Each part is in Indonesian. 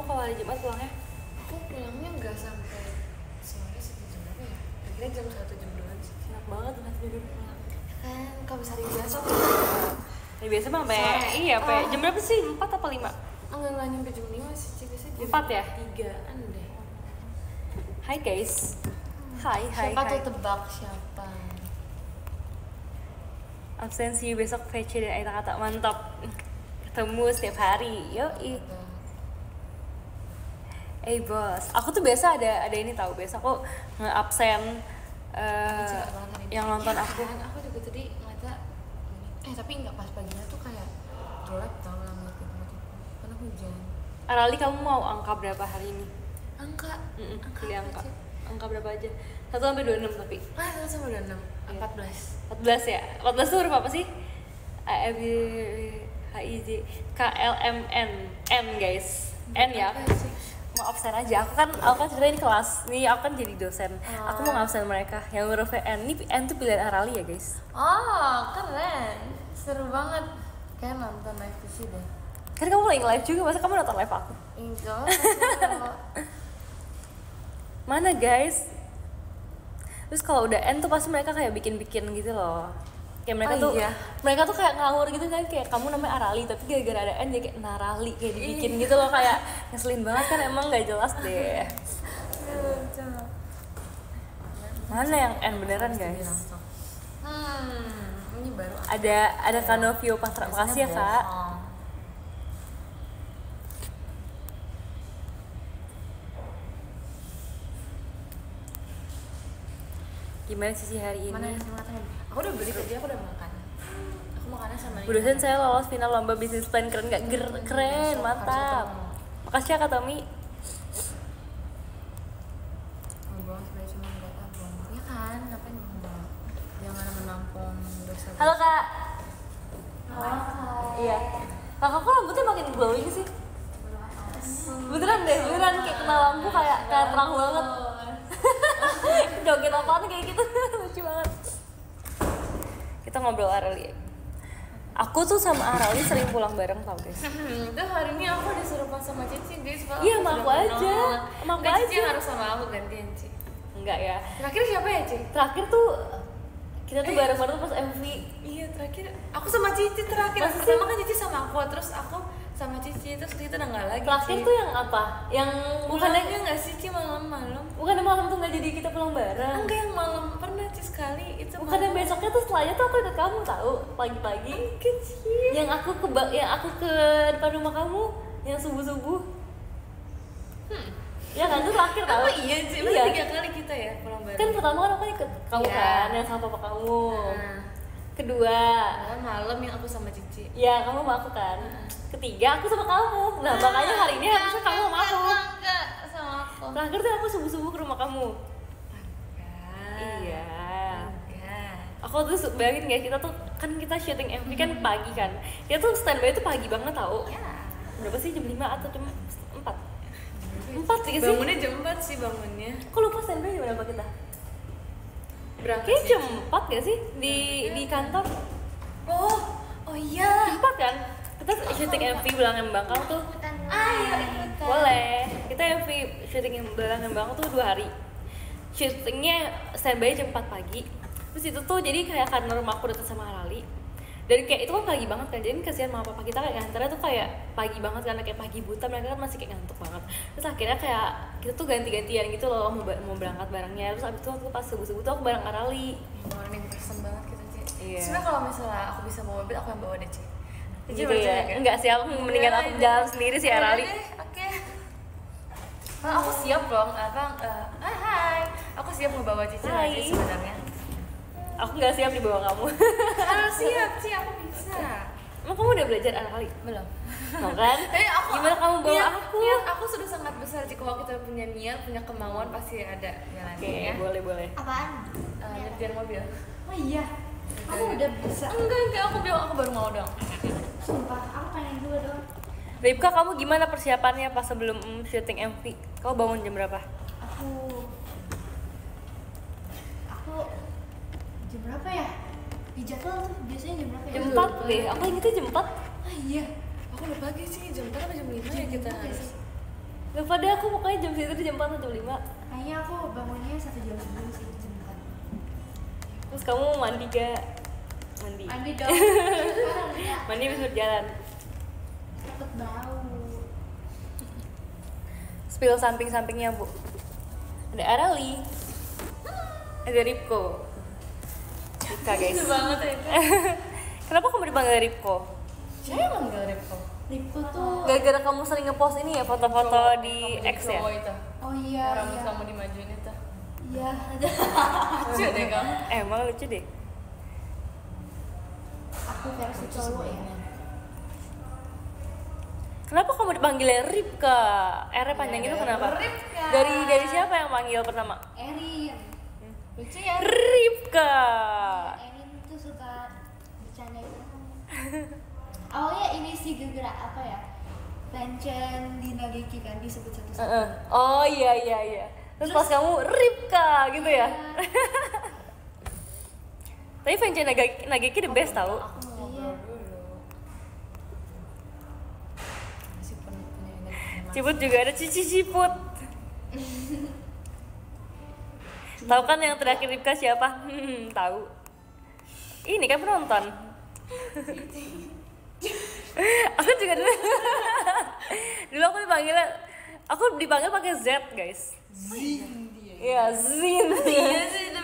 kalau hari Jumat pulangnya? Aku pulangnya nggak sampai sore sih, jam berapa ya? Kira jam 1 jam 2 sih. Enak banget udah tidur pulang. Kan kalau hari biasa Ya biasa mah sampai iya sampai jam berapa sih? 4 apa 5? enggak nyampe jam 5 sih, biasanya jam 4 ya? 3-an deh. Hai guys. Hai. Siapa tuh tebak siapa? Absensi besok VC dan Aita kata mantap. Ketemu setiap hari. Yoi. Bos, aku tuh biasa ada ini tahu. Biasa aku nge-absen yang nonton ya, aku. Kan, aku juga tadi ngeliatnya tapi nggak pas paginya tuh kayak gelap tau lah ngeliat gitu karena hujan. Arali, kamu mau angka berapa hari ini? Angka Pilih angka. sih? Angka berapa aja? 1 sampai 26 tapi. 1 sampai 26. 14 ya? 14 tuh huruf apa sih? A, B, H, I, J, K, L, M, N. N guys. N ya? Mau absen aja. Aku kan cerita ini kelas. Nih aku kan jadi dosen. Aku mau ngabsen mereka. Yang hurufnya N. Ini N tuh pilihan Arali ya guys. Oh, keren. Seru banget. Kayak nonton live TV deh. Kan kamu lagi live juga, masa kamu nonton live aku? Enggak. Mana guys? Terus kalau udah N tuh pasti mereka kayak bikin-bikin gitu loh. Kayak mereka tuh kayak ngawur gitu kan, kayak kamu namanya Arali tapi gara-gara ada N jadi kayak Narali, kayak dibikin gitu loh, kayak ngeselin banget kan, emang nggak jelas deh. Mana yang N beneran guys? Ini baru Ada Kanovio Patra, makasih ya kak. Gimana sih hari ini? Mana yang aku udah beli tadi, aku udah makan. Aku makannya sama Bu dosen, saya lolos final lomba bisnis plan, keren nggak? Keren, mantap. Makasih ya kak Tommy. Buang sebenarnya cuma nggak buang. Ya kan, ngapain buang? Jangan menampung dosa. Halo kak. Iya. Kakak kok rambutnya makin glowing sih? Beneran kayak kena lampu kayak terang banget. Joget apaan kayak gitu. Lucu banget. Kita ngobrol Arali. Aku tuh sama Arali sering pulang bareng tau guys. Itu hari ini aku disuruh pas sama Cici guys. Iya, sama aku aja. Sama aku aja. Cici harus sama aku gantian Ci. Enggak ya. Terakhir siapa ya Ci? Terakhir tuh kita tuh bareng-bareng pas MV. Iya terakhir aku sama Cici terakhir. Pertama kan Cici sama aku, terus aku sama Cici, terus kita udah nggak lagi. Terakhir tuh yang apa? Yang bukannya nggak sih Ci, malam-malam? Bukannya malam tuh nggak jadi kita pulang bareng? Enggak, yang malam pernah Ci sekali itu. Bukan yang besoknya tuh, setelahnya tuh aku ikut kamu tahu pagi-pagi. Kecil. Yang aku ke depan rumah kamu yang subuh-subuh. Ya kan tuh terakhir tahu. Oh iya Ci, iya. 3 kali kita ya pulang bareng. Kan pertama kan aku ikut kamu kan, yang sama papa kamu. Kedua malam yang aku sama Cici. Ya kamu sama aku kan. Ketiga aku sama kamu. Nah makanya hari ini harusnya kamu sama aku. Enggak sama aku. Terakhir tuh aku subuh-subuh ke rumah kamu. Iya. Aku tuh bayangin guys, kita tuh kan kita syuting MV kan pagi kan. Kita tuh standby tuh pagi banget tau. Berapa sih, jam 5 atau jam 4? 4 sih. Bangunnya jam 4 sih bangunnya. Kok lupa standby jam berapa kita? Berangkat Kayaknya jam 4 gak sih di kantor? Oh iya. 4 kan? Kita syuting MV Belangan Bangkang tuh. Iya. Boleh. Kita MV syuting Belangan Bangkang tuh 2 hari. Syutingnya standby jam 4 pagi. Terus itu tuh jadi kayak karena rumah aku dekat sama Arali. Dan kayak itu kan pagi banget kan, jadi kasihan mama papa kita kayak nganternya tuh kayak pagi banget karena kayak pagi buta, mereka kan masih kayak ngantuk banget. Terus akhirnya kayak kita tuh ganti-gantian gitu loh mau berangkat barengnya. Terus abis itu waktu pas subuh-subuh tuh aku bareng Arali. Morning person banget kita Ci. Iya. Sebenarnya kalau misalnya aku bisa bawa mobil, aku yang bawa deh Ci. Gitu ya? Enggak sih, aku mendingan aku jalan sendiri sih Arali. Oke. Aku siap dong, hai. Aku siap ngebawa Cici aja sebenarnya. Aku nggak siap dibawa kamu. Harus siap Ci, aku bisa. Emang kamu udah belajar Arali? Belum. Mau kan? Gimana kamu bawa aku? Aku sudah sangat besar Ci, kalau kita punya niat, punya kemauan pasti ada jalannya. Oke, boleh. Apaan? Nyetir mobil. Oh iya. Aku udah bisa. Enggak, aku bilang aku baru mau dong. Sumpah, aku pengen dulu dong. Ripka, kamu gimana persiapannya pas sebelum syuting MV? Kamu bangun jam berapa? Aku jam berapa ya? Di jadwal tuh biasanya jam berapa ya? Jam 4 deh, aku ingetnya jam 4. Ah iya. Aku udah pagi sih, jam 4 atau jam 5 ya kita harus. Lupa deh aku pokoknya jam segitu jam 4 atau jam 5. Kayaknya aku bangunnya 1 jam sebelum sih, jam 4. Terus kamu mandi gak? Mandi. Mandi dong. Sekarang ya. Mandi habis berjalan. Cepet bau. Spill samping-sampingnya, Bu. Ada Arali. Ada Ripko. Ripka, guys. Itu banget ya itu. Kenapa kamu dipanggil Ripko? Siapa yang manggil Ripko? Ripko tuh. Gara-gara kamu sering ngepost ini ya foto-foto di Kamu X jadi ya? cowok itu. Oh iya. Rambut Iya. kamu dimajuin itu. Iya. Lucu deh kamu. Emang lucu deh. Aku versi cowok ya. Kenapa kamu dipanggilnya Ripka? R panjang itu kenapa? Ripka. Dari siapa yang manggil pertama? Erin. Lucu ya. Ripka. Erin tuh suka bercandain aku. Awalnya ini sih gara-gara apa ya? Fanchan di Nageki kan disebut satu-satu. Oh iya. Terus pas kamu Ripka gitu ya? Tapi fansnya Nageki the best tau. Aku mau ngobrol dulu. Masih punya energi. Ciput juga ada Cici Ciput. Tahu kan yang terakhir Ripka siapa? Tahu. Ini kan penonton. Aku juga dulu. Dulu aku dipanggil pakai Z, guys. Zin dia. Iya, Zin.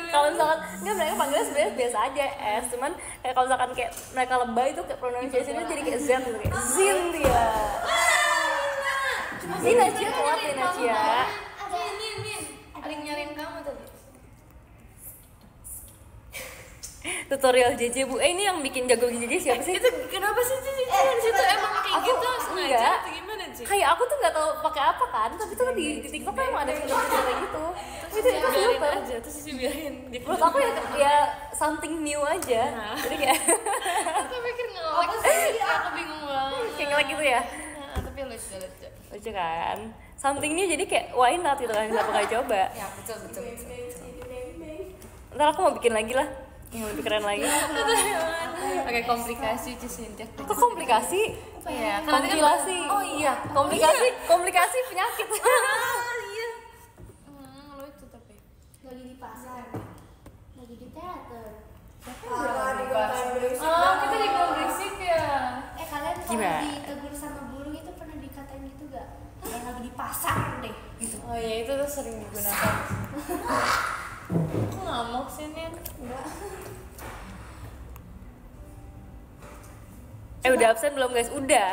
Kalau misalkan nggak, mereka panggilnya sebenarnya biasa aja S, cuman kayak kalau misalkan kayak mereka lebay itu kayak pronunciation-nya jadi kayak Z gitu, kayak Zin dia. Ini Nacia kuat nih Nacia. Ini. Ada yang nyariin kamu tadi. Tutorial JJ Bu. Ini yang bikin jago JJ siapa sih? Itu kenapa sih Cici? Di situ emang kayak aku gitu sengaja enggak. atau gimana sih? Kayak aku tuh nggak tahu pakai apa kan, tapi tuh di TikTok kan emang ada filter kayak gitu. Itu biarin filter. aja, terus Cici biarin. Menurut aku ya something new aja. Jadi kayak Aku pikir ngelak sih, aku bingung banget. kayak ngelak gitu ya. Nah, tapi lucu. Lucu kan? Something new jadi kayak why not gitu kan, kenapa nggak coba. Ya betul. Ntar aku mau bikin lagi lah yang lebih keren lagi. Oke, komplikasi Cici. Kok komplikasi? Iya, Kompilasi. Oh iya, Komplikasi penyakit. iya. Lucu tapi. Lagi di pasar. Lagi di teater. Oh, kita dibilang berisik ya. Kalian kalau Gimana? ditegur sama guru itu pernah dikatain gitu gak? Yang lagi di pasar deh gitu. Oh iya, itu tuh sering digunakan. Aku ngamuk sih nih. Enggak. Udah absen belum guys? Udah.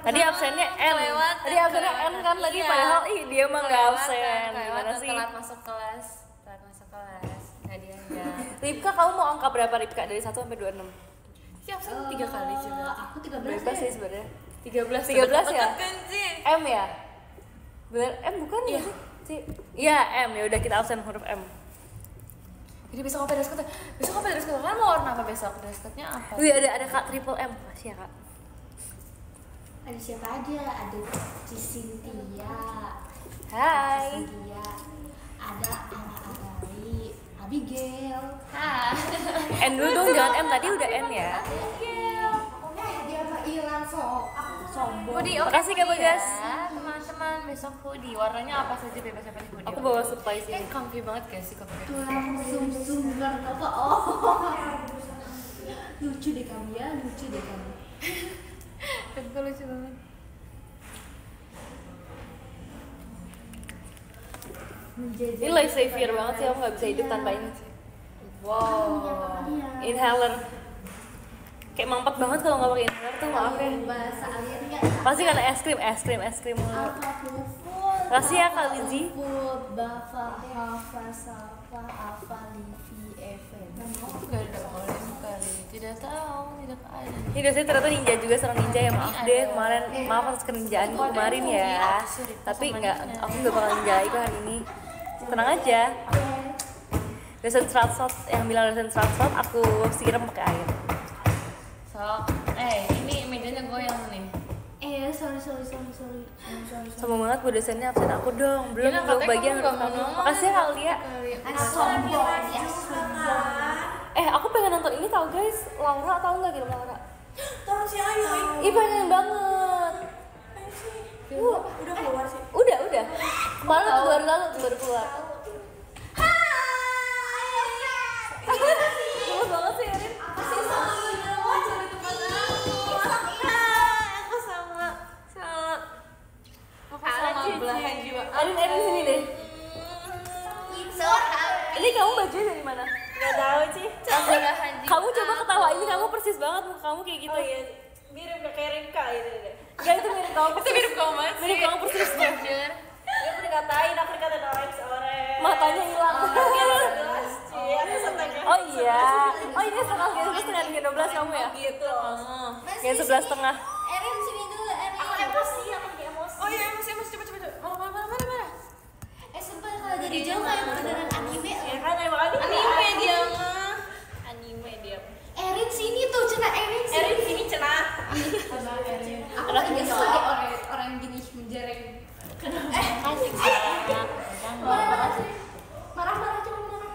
Tadi absennya N. Kelewatan, Tadi absennya N kan tadi, iya. padahal dia mah nggak absen. Gimana Kelewatan, sih? telat masuk kelas. Nggak diajak. Ripka, kamu mau angka berapa Ripka dari 1 sampai 26? Si absen 3 kali sih berarti. Aku 13 Bebas ya. sih sebenarnya. 13 13 ya? kan sih? M ya? Bener M bukan ya sih? Iya M, ya udah kita absen huruf M. Jadi besok apa dress code? Besok apa dress code? Kan mau warna apa besok? Dress code-nya apa? Wih ada Kak triple M, makasih ya Kak. Ada siapa aja? Ada Cisintia. Hai. Cynthia. Ada Ari, Abigail. N dulu dong, jangan M, tadi udah N ya. Dia mah hilang sombong. Hoodie, Makasih, Kak Bagas. Ya, teman-teman besok hoodie. Warnanya apa saja bebas apa nih hoodie? Aku bawa supply sih. Comfy banget gak sih kalau pakai? Tulang sum-sum apa? Oh. Lucu deh kamu ya, lucu deh kamu. Tapi lucu banget. Ini life savior banget sih, aku nggak bisa hidup tanpa ini. Wow. Inhaler. Kayak mampet banget kalau nggak pakai inhaler tuh, maaf ya. Bahasa aliennya Pasti karena es krim mulu. apa puful? Makasih ya Kak Lizzy. Puful, bafa, hafa, safa, afa, livi, even. Gak ada oleh kali. Tidak tahu, tidak ada. Ini dosen ternyata ninja juga, seorang ninja ya, maaf deh kemarin, maaf atas kerjaanku kemarin ya. Tapi aku nggak bakal ninja itu hari ini. Tenang aja. Dosen stratshot yang bilang dosen stratshot, aku siram pakai air. Sok, ini mejanya goyang nih. Sorry. Sombong banget bu dosennya, absen aku dong. Belum Gila, belum katanya bagian kamu nggak harus kamu. mau ngomong. Makasih ya Kak Lia. Sombong ya, sombong. Aku pengen nonton ini tau guys, Laura tahu nggak film Laura? Tahu si Ayu. Ih pengen banget. Udah keluar sih. Udah. Baru keluar. Bagus banget sih Erin. Aku sama belahan jiwa. Erin sini deh. Ini kamu bajunya dari mana? Gak tahu sih. Kamu coba ketawa, ini kamu persis banget muka kamu kayak gitu. Iya. Mirip kayak Rinka itu deh. Gak, itu mirip kamu persis. Itu mirip kamu banget sih. Mirip kamu persis deh. Dia pernah dikatain aku dikatain orange. Matanya hilang. Jelas sih. Aku setengah. Oh iya. Oh ini setengah Gen 12 kamu ya? Gitu. Gen 11,5. Erin sini dulu, Erin. Aku emosi. Oh iya emosi coba. Mana? Sumpah kalau dari jauh kayak beneran anime. Ya kan emang anime dia mah. Anime dia. Erin sini tuh, Cina Erin Sini cenah. Abang Erin. Aku lagi sebagai orang gini menjareng. Asik Marah cuma marah.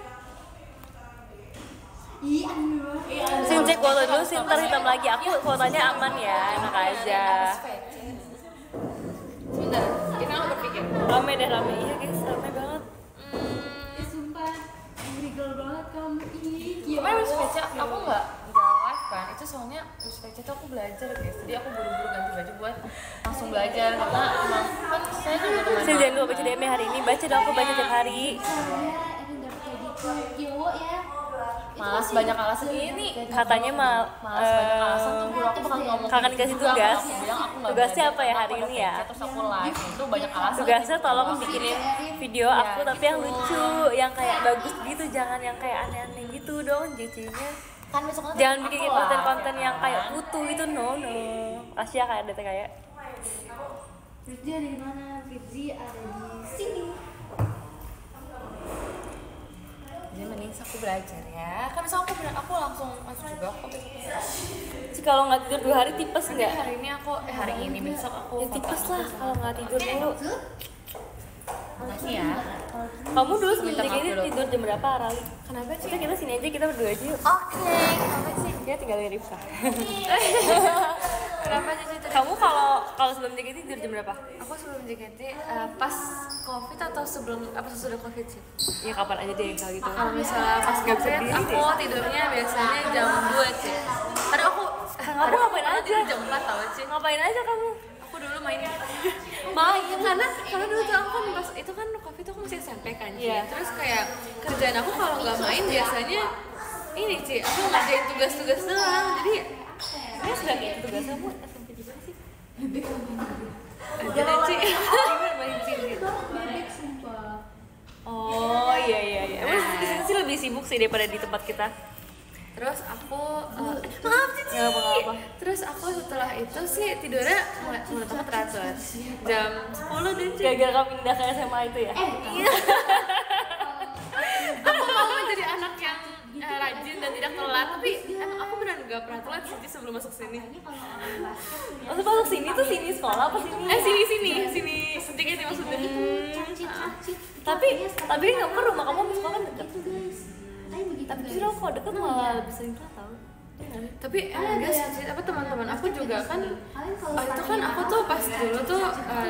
Ih, anime banget. Sin cek foto dulu, Sin ntar hitam lagi. Aku fotonya aman ya, enak aja. Sebentar, kita mau berpikir. Rame iya guys, rame banget. Sumpah, regal banget kamu. Ih, Kemarin Miss PC aku nggak live kan, itu soalnya Miss PC tuh aku belajar guys, jadi aku buru-buru ganti baju buat langsung belajar karena emang kan saya juga teman. Sin jangan lupa baca DM hari ini, baca dong, aku baca tiap hari. Erin dapat jadi cowok ya. Malas banyak alasan ini. Katanya Malas banyak alasan tuh guru aku bakal ngomong. Kakak dikasih tugas. Aku bilang aku nggak Tugasnya belajar, apa ya aku hari ada ini ya? PC, terus aku live itu banyak alasan. Tugasnya tolong bikinin video aku tapi yang lucu, yang kayak bagus gitu, jangan yang kayak aneh-aneh gitu dong JC-nya. Kan besok Jangan bikin konten-konten yang kayak putu itu, no. Kasih ya kayak ada kayak. Rizzy ada di mana? Rizzy ada di sini. Jadi mending aku belajar ya. Kan besok aku langsung masuk juga aku. Sih kalau nggak tidur 2 hari tipes nggak? Hari ini hari ini besok aku Ya tipes lah kalau nggak tidur dulu. Makasih ya. Kamu dulu sebelum Minta maaf ini dulu. tidur jam berapa, Rali? Kenapa sih? Kita sini aja, kita berdua aja yuk. Oke, kenapa sih? Kita tinggal di Rifsa. Kenapa sih itu? Kamu kalau sebelum JKT tidur jam berapa? Aku sebelum JKT pas COVID atau sebelum apa sesudah COVID sih? Ya kapan aja deh kalau gitu. Kalau misalnya pas COVID aku tidurnya biasanya jam 2 sih. Kadang aku ngapain aja? tidur jam 4 tau sih. Ngapain aja kamu? Aku dulu main karena dulu tuh aku kan pas itu kan COVID tuh aku masih SMP kan Ci. Iya. Terus kayak kerjaan aku kalau nggak main biasanya ini Ci, aku ngerjain tugas-tugas doang. Jadi Sebenarnya sudah kayak tugas kamu SMP juga sih. jadi Ci. Bebek sumpah. Oh iya. Emang di sini sih lebih sibuk sih daripada di tempat kita. Terus aku maaf Cici. Nggak apa-apa. Terus aku setelah itu sih tidurnya menurut aku teratur. Jam 10 deh Ci. Gara-gara kamu pindah ke SMA itu ya? Iya. Aku mau menjadi anak yang rajin dan tidak telat, tapi emang aku beneran gak pernah telat sih sebelum masuk sini. Maksud masuk sini tuh sini sekolah apa sini? Sini sedikit sih maksudnya. Tapi kamu kan rumah kamu sama sekolah kan deket. Begitu Tapi justru aku kalau deket malah lebih sering telat tau. Tapi enggak sih, apa teman-teman aku juga kan itu kan aku tuh pas dulu tuh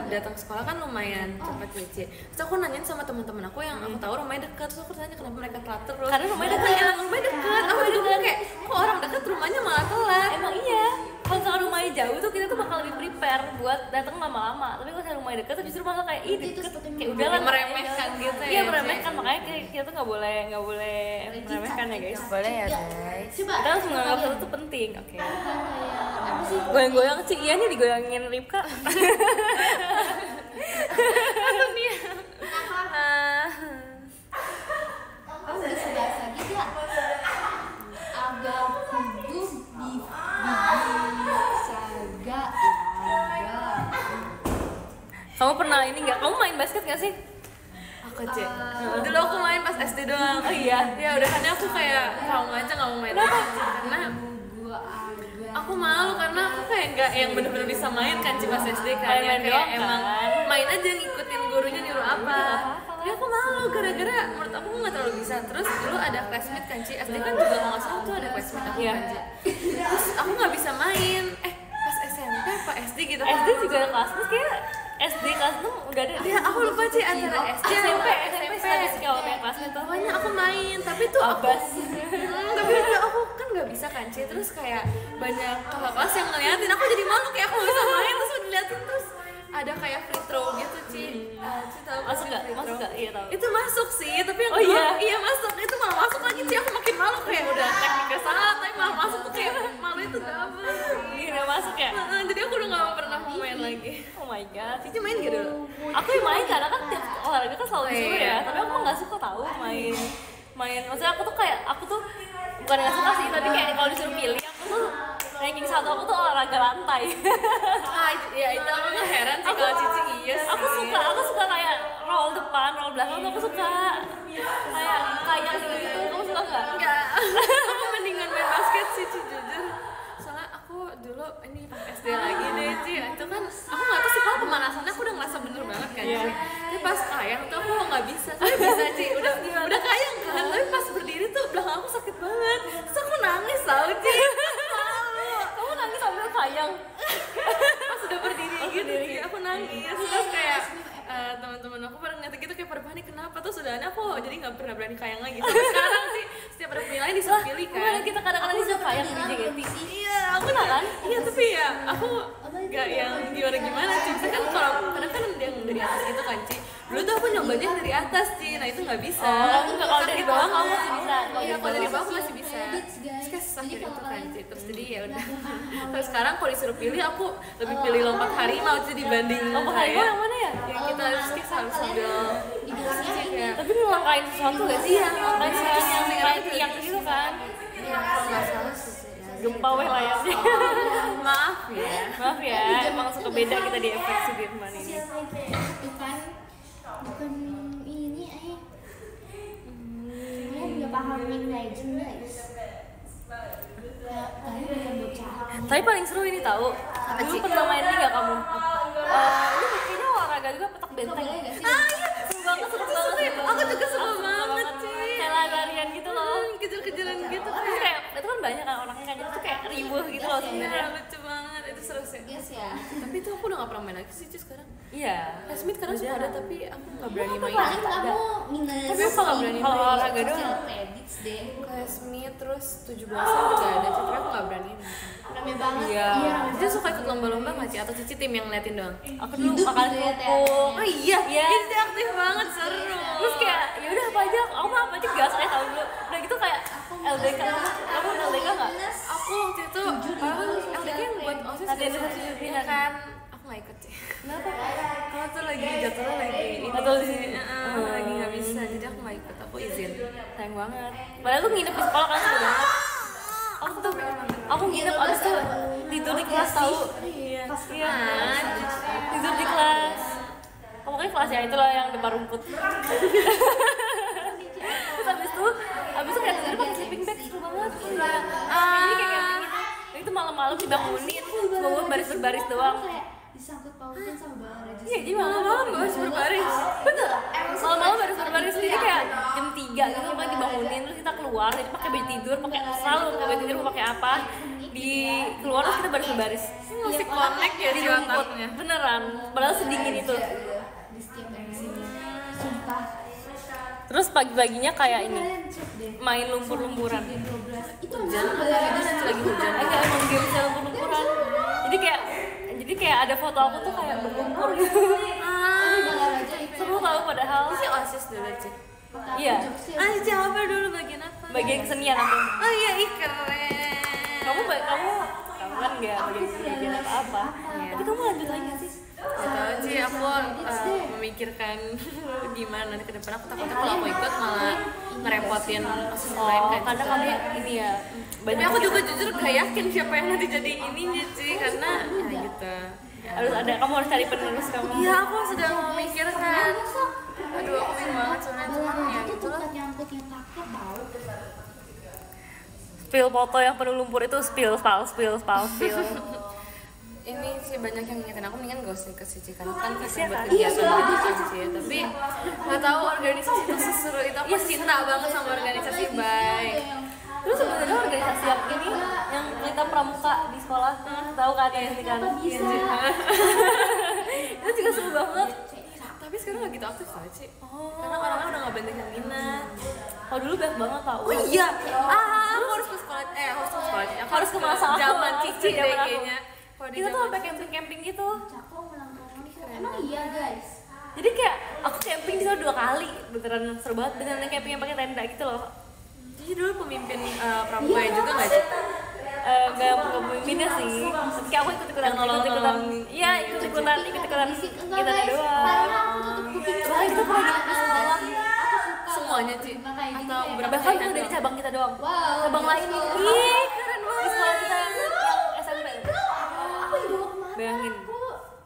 datang sekolah kan lumayan cepat Cici. Terus aku nanyain sama teman-teman aku yang aku tahu rumahnya dekat. Terus aku tanya kenapa mereka telat terus. Karena rumahnya dekat. Emang rumahnya dekat. Aku juga kayak kok orang dekat rumahnya malah telat. Emang iya. Kalau misalkan rumahnya jauh tuh kita tuh bakal lebih prepare buat datang lama-lama. Tapi kalau misalkan rumahnya dekat tuh justru malah kayak deket. Kayak udah lah Meremehkan gitu ya. Iya meremehkan, makanya kita tuh nggak boleh meremehkan ya guys. Boleh ya guys. Coba Kita harus menganggap sesuatu tuh penting. Oke. apa sih? Goyang-goyang Ci, iya nih digoyangin Ripka. Kamu bisa bahasa gitu ya? Agak hidup di saga Kamu pernah ini nggak? Kamu main basket nggak sih? Aku Ci. Dulu aku main pas SD doang. Oh iya. Ya udah kan aku kayak kamu aja nggak mau main lagi karena gua agak aku malu karena aku kayak nggak yang bener-bener bisa main kan Ci pas SD kan. Main-main Yang kayak doang, emang kan? main aja ngikutin gurunya nyuruh apa. Jadi aku malu gara-gara menurut aku nggak terlalu bisa. Terus dulu ada classmate kan Ci. SD kan juga nggak salah tuh ada classmate aku Iya. kan Ci. Terus aku nggak bisa main. Pas SMP apa SD gitu. SD juga kelas terus kayak SD kelas 6 udah ada. Ya aku lupa sih antara SD SMP SMP sih kalau kayak kelas itu. pokoknya aku main tapi tuh Abas. tapi tuh aku kan nggak bisa kan Ci, terus kayak banyak kakak kelas yang ngeliatin aku jadi malu kayak aku nggak bisa main terus diliatin terus ada kayak free throw gitu Ci. Ci tahu kan Masuk free nggak? throw? Masuk nggak? Iya tahu. Itu masuk sih tapi yang Oh, kedua, iya? iya masuk itu malah masuk lagi Ci, aku makin malu kayak udah tekniknya salah tapi malah masuk tuh kayak malu itu double. Iya masuk ya. Jadi aku udah nggak pernah mau main lagi. Oh my god. Cici main gak dulu? Aku yang main karena kan tiap olahraga kan selalu Oh, disuruh iya. ya, tapi aku nggak suka tahu main. Maksudnya aku tuh bukan nggak suka sih, tapi kayak kalau disuruh pilih aku tuh ranking 1 aku tuh olahraga lantai. Ya itu aku nggak heran sih kalau Cici iya sih. Aku suka kayak roll depan, roll belakang tuh aku suka. Kayak gitu. Kamu suka nggak? Enggak, aku mendingan main basket sih Ci, jujur. Soalnya aku dulu ini pas SD lagi deh Ci, itu kan aku nggak tahu sih kalau pemanasannya aku udah ngerasa bener banget kan Ci. Tapi pas kayang tuh aku nggak bisa, tapi bisa Ci, udah kayang kan, tapi pas berdiri tuh belakang aku sakit banget. Terus aku nangis tau Ci. Kamu nangis sambil kayang. Pas udah berdiri gitu Ci, aku nangis. Terus kayak teman-teman aku pada ngeliat gitu kayak pada panik kenapa tuh sudahnya aku jadi nggak pernah berani kayang lagi sampai sekarang sih setiap ada penilaian disuruh pilih kan. Gimana kita kadang-kadang disuruh kayang di JKT. Iya, aku kan? Iya, tapi ya aku gak yang gimana Ci. Misalkan kalau kadang kan ada yang dari atas gitu kan Ci. Dulu tuh aku nyobanya yang dari atas Ci, nah itu gak bisa. Enggak, kalau dari bawah kamu masih bisa. Iya, kalau dari bawah aku masih bisa. Terus kayak susah dari itu kan Ci. Terus jadi ya udah. Terus sekarang kalau disuruh pilih aku lebih pilih lompat harimau Ci dibanding Lompat harimau yang mana ya? Yang kita harus sambil Ci kayak Tapi ngelangkain sesuatu gak sih? Iya, ngelangkain sesuatu yang tiang gitu kan. ya kalau nggak salah sih. Gempa weh layarnya. Maaf ya. Maaf ya, emang suka beda kita di efek Sudirman ini. bukan ini kalian udah paham League Legend guys? Kalian bukan bocah. Tapi paling seru ini tahu. Dulu pernah main ini gak kamu? Lu kayaknya olahraga juga petak benteng. Boleh gak sih? Seru banget, seru banget. Aku juga suka banget Ci. Kayak lari-larian gitu loh. Kejar-kejaran gitu Terus kayak itu kan banyak kan orangnya kan, jadi tuh kayak ribuh gitu loh sebenarnya. lucu banget itu seru sih. Yes ya. Tapi itu aku udah gak pernah main lagi sih Ci sekarang. Iya. Smith kadang suka ada tapi aku gak berani main. Paling kamu minus. Tapi aku nggak berani Kalau main. olahraga doang. Credits deh. Kayak Smith terus 17-an juga ada Ci, tapi aku gak berani. Rame banget. Iya. Cici suka ikut lomba-lomba gak Ci? Atau Cici tim yang ngeliatin doang? Aku dulu Hidup makan gitu ya, kerupuk. Oh iya, Iya. Cici aktif banget, seru. Terus kayak ya udah apa aja, aku mah apa aja gas kayak tahu dulu. Udah gitu kayak LDK, kamu LDK nggak? Aku waktu itu, LDK yang buat OSIS Latihan gak sosial sih? disiplinnya. Iya kan? Aku gak ikut sih. Kenapa? Kalau tuh lagi jatuhnya lagi Atau di sini? lagi gak bisa, jadi aku gak ikut, aku izin. Sayang banget. Padahal tuh nginep di sekolah kan seru banget. Aku nginep abis itu tidur di kelas tahu. Iya. Iya. Tidur di kelas. Pokoknya kelas ya itulah yang depan rumput. Terus abis itu kayak tidur pakai sleeping bag seru banget. Ini kayak camping gitu. Itu malam-malam dibangunin, semua baris berbaris doang. Kayak disangkut pautin sama bawang aja. Iya, jadi malam-malam baris berbaris. Betul. Malam-malam baris berbaris jadi kayak jam 3 gitu kan dibangunin terus kita keluar jadi pakai baju tidur, selalu pakai baju tidur mau pakai apa. Di keluar terus kita baris berbaris. Masih connect ya Di di rumput. otaknya. Beneran. Padahal sedingin itu. Di setiap dari sini. Sumpah. Terus pagi-paginya kayak ini Kalian cek deh. main lumpur-lumpuran. Game 12 itu Hujan, itu lagi hujan. Agak emang game lumpur-lumpuran. Jadi kayak ada foto aku tuh kayak berlumpur gitu. Seru tau padahal. Cici OSIS dulu Ci. Iya. Cici apa dulu bagian apa? Bagian kesenian aku. Oh iya, keren. Kamu kan nggak bagian apa-apa. Tapi kamu lanjut lagi nggak sih? Gak tau Ci, aku memikirkan gimana nanti ke depan. Aku takutnya kalau aku ikut malah ngerepotin OSIS lain kan. Karena kamu ini ya Tapi aku juga jujur gak yakin siapa yang nanti jadi ininya Ci, karena ya gitu. kamu harus cari penerus kamu. Iya, aku sedang memikirkan. Aduh, aku bingung banget sebenarnya, cuman ya itu gitu lah. bukan nyangkut yang pakai tahu. Spill foto yang penuh lumpur itu spill. Ini sih banyak yang ngingetin aku, mendingan gak usah ikut sih Ci, karena kan kita buat Iya, kegiatan gitu kan sih. Tapi gak tahu organisasi itu seseru itu, aku cinta banget sama organisasi baik. Terus sebenarnya organisasi yang ini yang kita pramuka di sekolah tahu kan yang ini kan? Itu juga seru banget. Tapi sekarang nggak gitu aktif tau Ci. Oh. Karena orang-orang udah nggak banyak yang minat. Kalau dulu banyak banget tau. Oh iya, aku harus ke sekolah, aku harus ke masa aku, zaman Cici deh zaman aku. kayaknya. Kalau di Kita tuh zaman sampai camping-camping gitu. Cakung melangkung emang iya guys. Jadi kayak aku camping di sana 2 kali, beneran seru banget, beneran camping yang pakai tenda gitu loh. Cici dulu pemimpin pramuka juga nggak sih? Gak pemimpinnya sih, tapi kayak aku ikut-ikutan, iya ikut-ikutan kita doang. Bahkan kita pernah di sekolah, Semuanya Ci? Atau beberapa bahkan itu dari cabang kita doang, cabang lain. Ih keren banget. Di sekolah kita yang SMP. Aku dibawa kemana? Bayangin.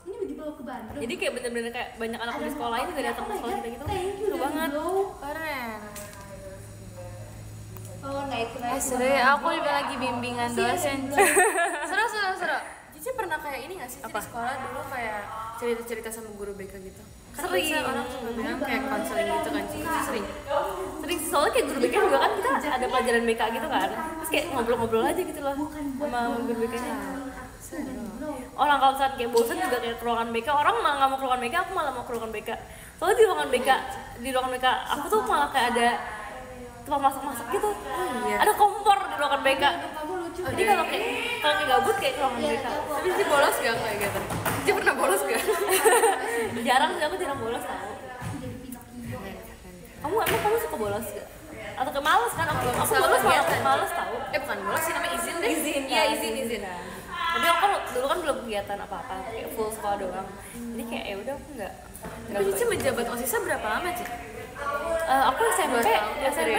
Ini dibawa ke Bandung. Jadi kayak bener-bener kayak banyak anak di sekolah lain juga datang ke sekolah kita gitu, seru banget. Keren. Oh naik. Seru ya, aku juga lagi bimbingan dosen. Seru. Cici pernah kayak ini nggak sih Ci, di sekolah dulu kayak cerita-cerita sama guru BK gitu? Kan Sering. biasa orang suka bilang kayak konseling gitu kan Cici sering. Sering sih, soalnya kayak guru BK juga kan kita ada pelajaran BK gitu kan, terus kayak ngobrol-ngobrol aja gitu loh sama guru BK-nya. Orang kalau misalnya kayak bosan juga kayak ke ruangan BK, orang malah nggak mau ke ruangan BK, aku malah mau ke ruangan BK. Soalnya di ruangan BK aku tuh malah kayak ada tempat masak-masak gitu. Ada kompor di ruangan BK. Jadi kalau kayak gabut kayak ke ruangan BK. Tapi Cici bolos gak kayak gitu? Cici pernah bolos gak? Jarang sih, aku jarang bolos tau. Kamu suka bolos gak? Atau ke males kan? Aku bolos malah males tau. Bukan bolos sih, namanya izin deh. Iya izin. Tapi aku kan dulu kan belum kegiatan apa-apa, kayak full sekolah doang. Jadi kayak ya udah aku nggak. Tapi Cici menjabat OSISnya berapa lama Ci? Aku SMP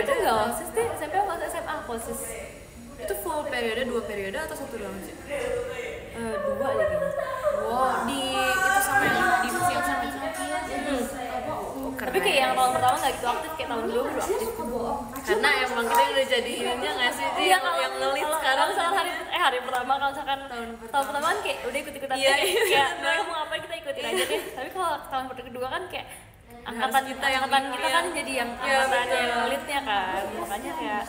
tuh nggak OSIS deh, SMP aku SMA aku OSIS. Itu full periode, 2 periode atau 1 doang Ci? 2 aja kayaknya. Wow, itu sama yang divisi yang sama Ci? Tapi kayak yang tahun pertama nggak gitu aktif, kayak tahun kedua baru aktif. Karena emang kita udah jadi ininya nggak sih Ci? Iya, kalau yang ngelit kalau sekarang misalkan hari pertama kalau misalkan tahun pertama kan kayak udah ikut-ikutan kayak mereka mau ngapain kita ikutin aja deh. Tapi kalau tahun kedua kan kayak angkatan kita kan jadi yang angkatan yang ngelitnya kan, makanya kayak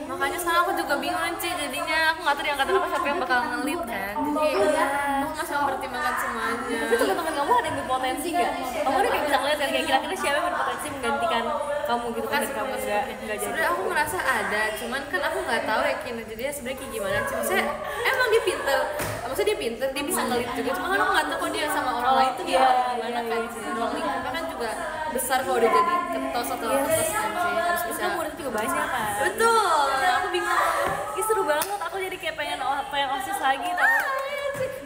makanya sekarang aku juga bingung Ci, jadinya aku nggak tahu di angkatan apa siapa yang bakal ngelit kan. Jadi aku masih mempertimbangkan semuanya. Tapi teman-teman kamu ada yang berpotensi nggak? Kamu ada kayak bisa ngeliat kan kayak kira-kira siapa yang berpotensi menggantikan kamu gitu kan? Kamu nggak jadi. Sebenarnya aku merasa ada, cuman kan aku nggak tahu ya kinerjanya sebenarnya kayak gimana Ci. Maksudnya emang dia pinter, dia bisa ngelit juga. Cuma kan aku nggak tahu kok dia sama orang lain tuh dia gimana kan Ci. Ruang lingkupnya kan juga besar kalau udah jadi ketos atau ketos kan Ci. Harus bisa. Kan murid juga banyak kan. Betul. Aku bingung. Ih seru banget, aku jadi kayak pengen OSIS lagi tau.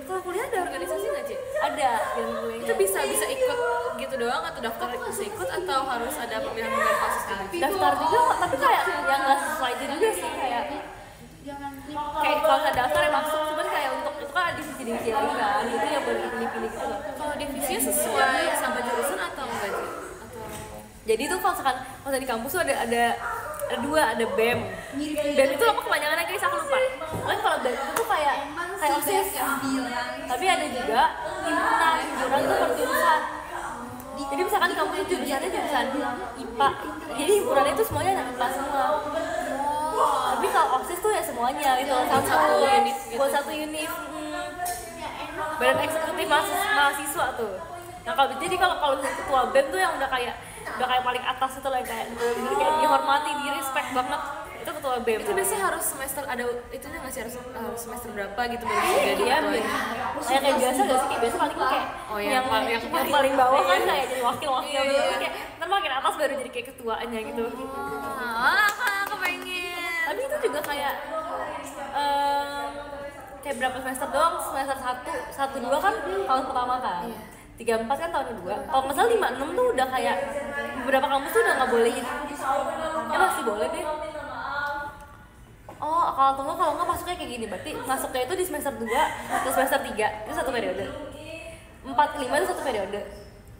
Kalau kuliah ada organisasi nggak Ci? Ada yang kuliahnya. Itu bisa ikut gitu doang atau daftar bisa ikut atau harus ada pemilihan OSIS gitu? Daftar juga kok, tapi kayak yang nggak sesuai itu juga sih kayak kalau nggak daftar ya masuk, cuman kayak untuk itu kan ada divisi lagi kan, itu yang boleh pilih-pilih gitu loh. Kalau divisinya sesuai sama jurusan atau enggak Ci? Jadi tuh kalau misalkan di kampus tuh ada 2, ada BEM. BEM itu apa kepanjangannya guys, aku lupa. Kan kalau BEM itu tuh kayak OSIS. Tapi ada juga himpunan tuh per jurusan. Jadi misalkan kamu tuh jurusannya jurusan IPA, jadi himpunannya itu semuanya anak IPA semua. Tapi kalau OSIS tuh ya semuanya gitu, satu unit gitu. Buat satu unit. Badan eksekutif mahasiswa tuh. Nah jadi kalau ketua BEM tuh yang udah kayak paling atas itu lah, kayak bener-bener kayak dihormati, di respect banget, itu ketua BEM. Itu biasanya harus semester ada itunya nggak sih, harus semester berapa gitu baru bisa jadi Iya, ketua? kayak biasa gak sih, kayak biasa paling kayak yang paling bawah kan kayak jadi wakil gitu, kayak ntar makin atas baru jadi kayak ketuanya gitu. Aku pengen. Tapi itu juga kayak kayak berapa semester doang, semester 1, 2 kan tahun pertama kan. 3, 4 kan tahun kedua. Kalau nggak salah 5, 6 tuh udah kayak beberapa kampus tuh udah nggak bolehin. Masih boleh deh. Oh, kalau nggak masuknya kayak gini, berarti masuknya itu di semester 2 ke semester 3 itu 1 periode. 4 ke 5 itu 1 periode.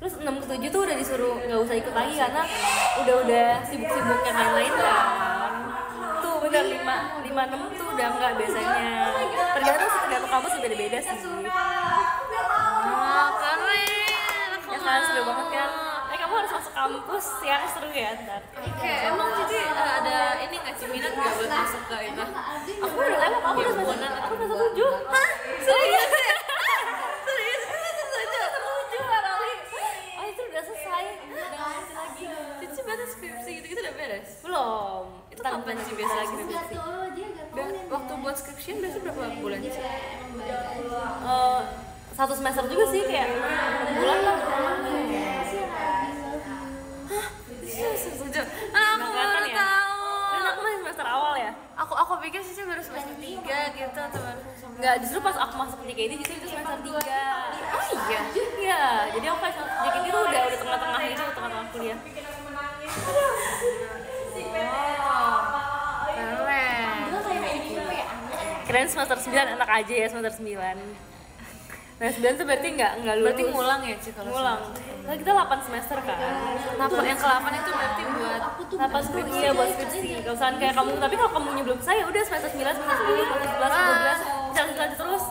Terus 6 ke 7 tuh udah disuruh nggak usah ikut lagi karena udah sibuk-sibuk yang lain-lain kan. Tuh bener 5, 6 tuh udah nggak biasanya. Tergantung kampus beda-beda sih. Keren. Ya kan seru banget kan. Kamu harus masuk kampus yang seru ya ntar. Oke, emang Cici ada ini nggak sih minat nggak buat masuk ke itu? Aku udah lewat, aku udah semester 7. Hah? Serius ya? skripsian biasanya berapa bulan sih? Satu semester juga sih, kayak 6 bulan lah. Setuju. Aku Nggak baru kelihatan ya? tahu. Dan aku masih semester awal ya. Aku pikir sih baru semester 3 gitu atau baru semester. Enggak, justru pas aku masuk ke JKT justru itu semester 3. Oh iya. Iya, jadi aku kayak JKT itu udah tengah-tengah gitu, tengah-tengah kuliah. Keren semester 9 anak aja ya semester 9. Nah 9 tuh berarti nggak lulus. Berarti ngulang ya sih kalau ngulang. Nah, kita 8 semester kan. yang ke-8 itu berarti buat 8 skripsi ya buat skripsi. Kalau misalkan kayak kamu, tapi kalau kamunya belum selesai, udah semester 9, semester 10, semester 11, 12 jalan terus.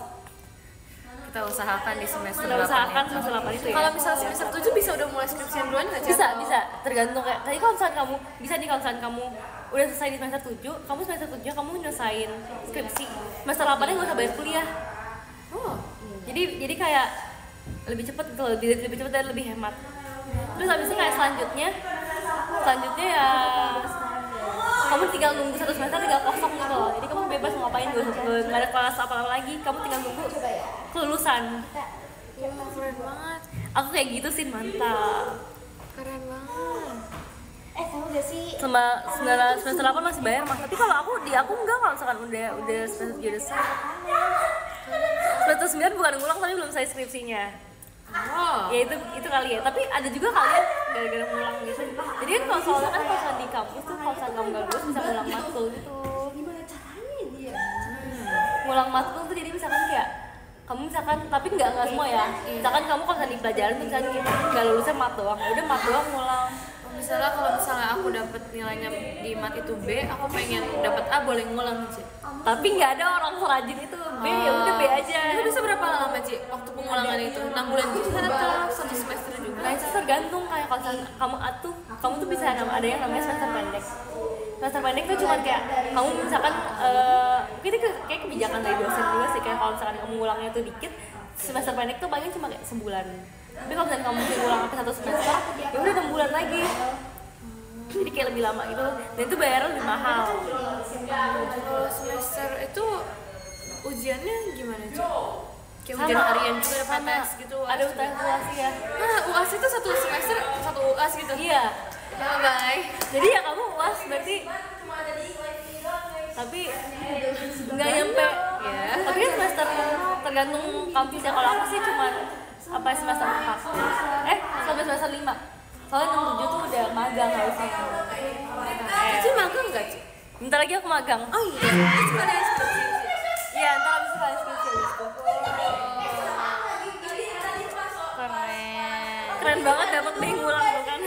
kita usahakan di semester Kita 8 usahakan itu. semester 8 itu ya. Kalau misal semester 7 bisa udah mulai skripsian duluan nggak sih? Bisa, tergantung kayak tadi kalau misalkan kamu bisa nih, kalau misalkan kamu udah selesai di semester 7, kamu semester 7 kamu nyelesain skripsi. Semester 8-nya nggak usah bayar kuliah. Oh, Jadi kayak lebih cepat gitu, lebih cepat dan lebih hemat. Terus habis itu kayak selanjutnya ya kamu tinggal nunggu 1 semester tinggal kosong gitu loh. Jadi kamu bebas mau ngapain, nggak ada kelas apa-apa lagi, kamu tinggal nunggu kelulusan. keren banget. Aku kayak gitu sih, mantap. Keren banget. Tahu gak sih? Sama semester 8 masih bayar mas, tapi kalau aku enggak, kalau misalkan udah semester 7 udah selesai. Semester 9 bukan ngulang tapi belum selesai skripsinya. Oh. Ya itu kali ya, tapi ada juga kalian gara-gara ngulang gitu. Jadi kan kalau soalnya kan kalau di kampus tuh kalau misalkan kamu gak lulus bisa ngulang matkul gitu. Gimana caranya dia? Ngulang matkul tuh jadi misalkan kayak kamu misalkan, tapi nggak semua ya. Misalkan kamu kalau misalkan di pelajaran tuh misalkan nggak lulusnya mat doang, udah mat doang ngulang. Misalnya kalau aku dapet nilainya di mat itu B, aku pengen dapet A, boleh ngulang sih. Tapi nggak ada orang serajin itu B, ya udah B aja. Itu bisa berapa lama Ci? Waktu pengulangan itu 6 bulan juga atau 1 semester juga? Nah itu tergantung, kayak kalau misalkan kamu tuh bisa ada yang namanya semester pendek. Semester pendek tuh cuma kayak kamu misalkan itu kayak kebijakan dari dosen juga sih, kayak kalau misalkan kamu ngulangnya tuh dikit, semester pendek tuh paling cuma kayak sebulan. Tapi kalau misalkan kamu ngulang sampai 1 semester, ya udah 6 bulan lagi. Jadi kayak lebih lama gitu, dan itu bayarnya lebih mahal. Kalau semester itu ujiannya gimana Ci? Kayak Sama. ujian harian juga ada Sama. PTS gitu? Ada UTS ya. Nah, UAS itu 1 semester 1 UAS gitu? Iya. Oh, baik. Jadi ya kamu UAS berarti, tapi nggak nyampe ya. Tapi kan semester tergantung kampus ya. Kalau aku sih cuma semester 4 sampai semester 5. Soalnya 6, 7 tuh udah magang harusnya. Cici magang nggak Ci? Bentar lagi aku magang. Oh iya, itu ada skripsi. Iya, ntar abis itu ada skripsi gitu. Keren banget dapat B ngulang tuh kan.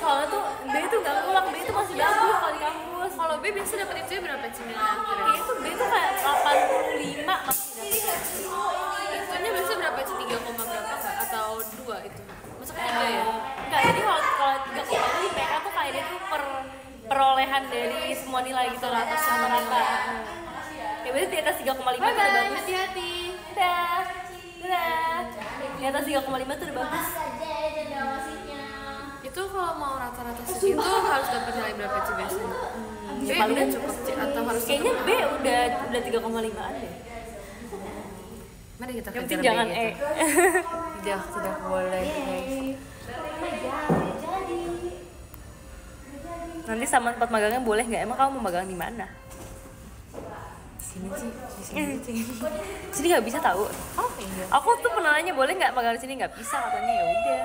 Soalnya tuh B itu nggak ngulang, B itu masih bagus kalau di kampus. Kalau B biasa dapat itu berapa Ci nilai akhirnya? Itu B itu kayak 85 masih dapat. Itunya biasa berapa Ci? 3, berapa Kak? Atau 2 itu? Masuk 3 ya? Enggak, jadi kalau 3,5 di PK tuh kayak dia tuh perolehan dari semua nilai gitu lah, atas rata-rata. Ya berarti di atas 3,5 tuh udah bagus. Hati-hati. Dadah. Di atas 3,5 tuh udah bagus. Itu kalau mau rata-rata segitu harus dapat nilai berapa Ci biasanya? B paling udah cukup Ci atau harus Kayaknya B udah 3,5an deh. Mari kita Yang kejar penting B jangan gitu. E. Tidak boleh guys. Nanti sama tempat magangnya boleh nggak? Emang kamu mau magang di mana? Sini Ci, di sini Ci. Sini nggak bisa tahu. Oh iya. Aku tuh pernah nanya boleh nggak magang di sini, nggak bisa katanya. Ya udah.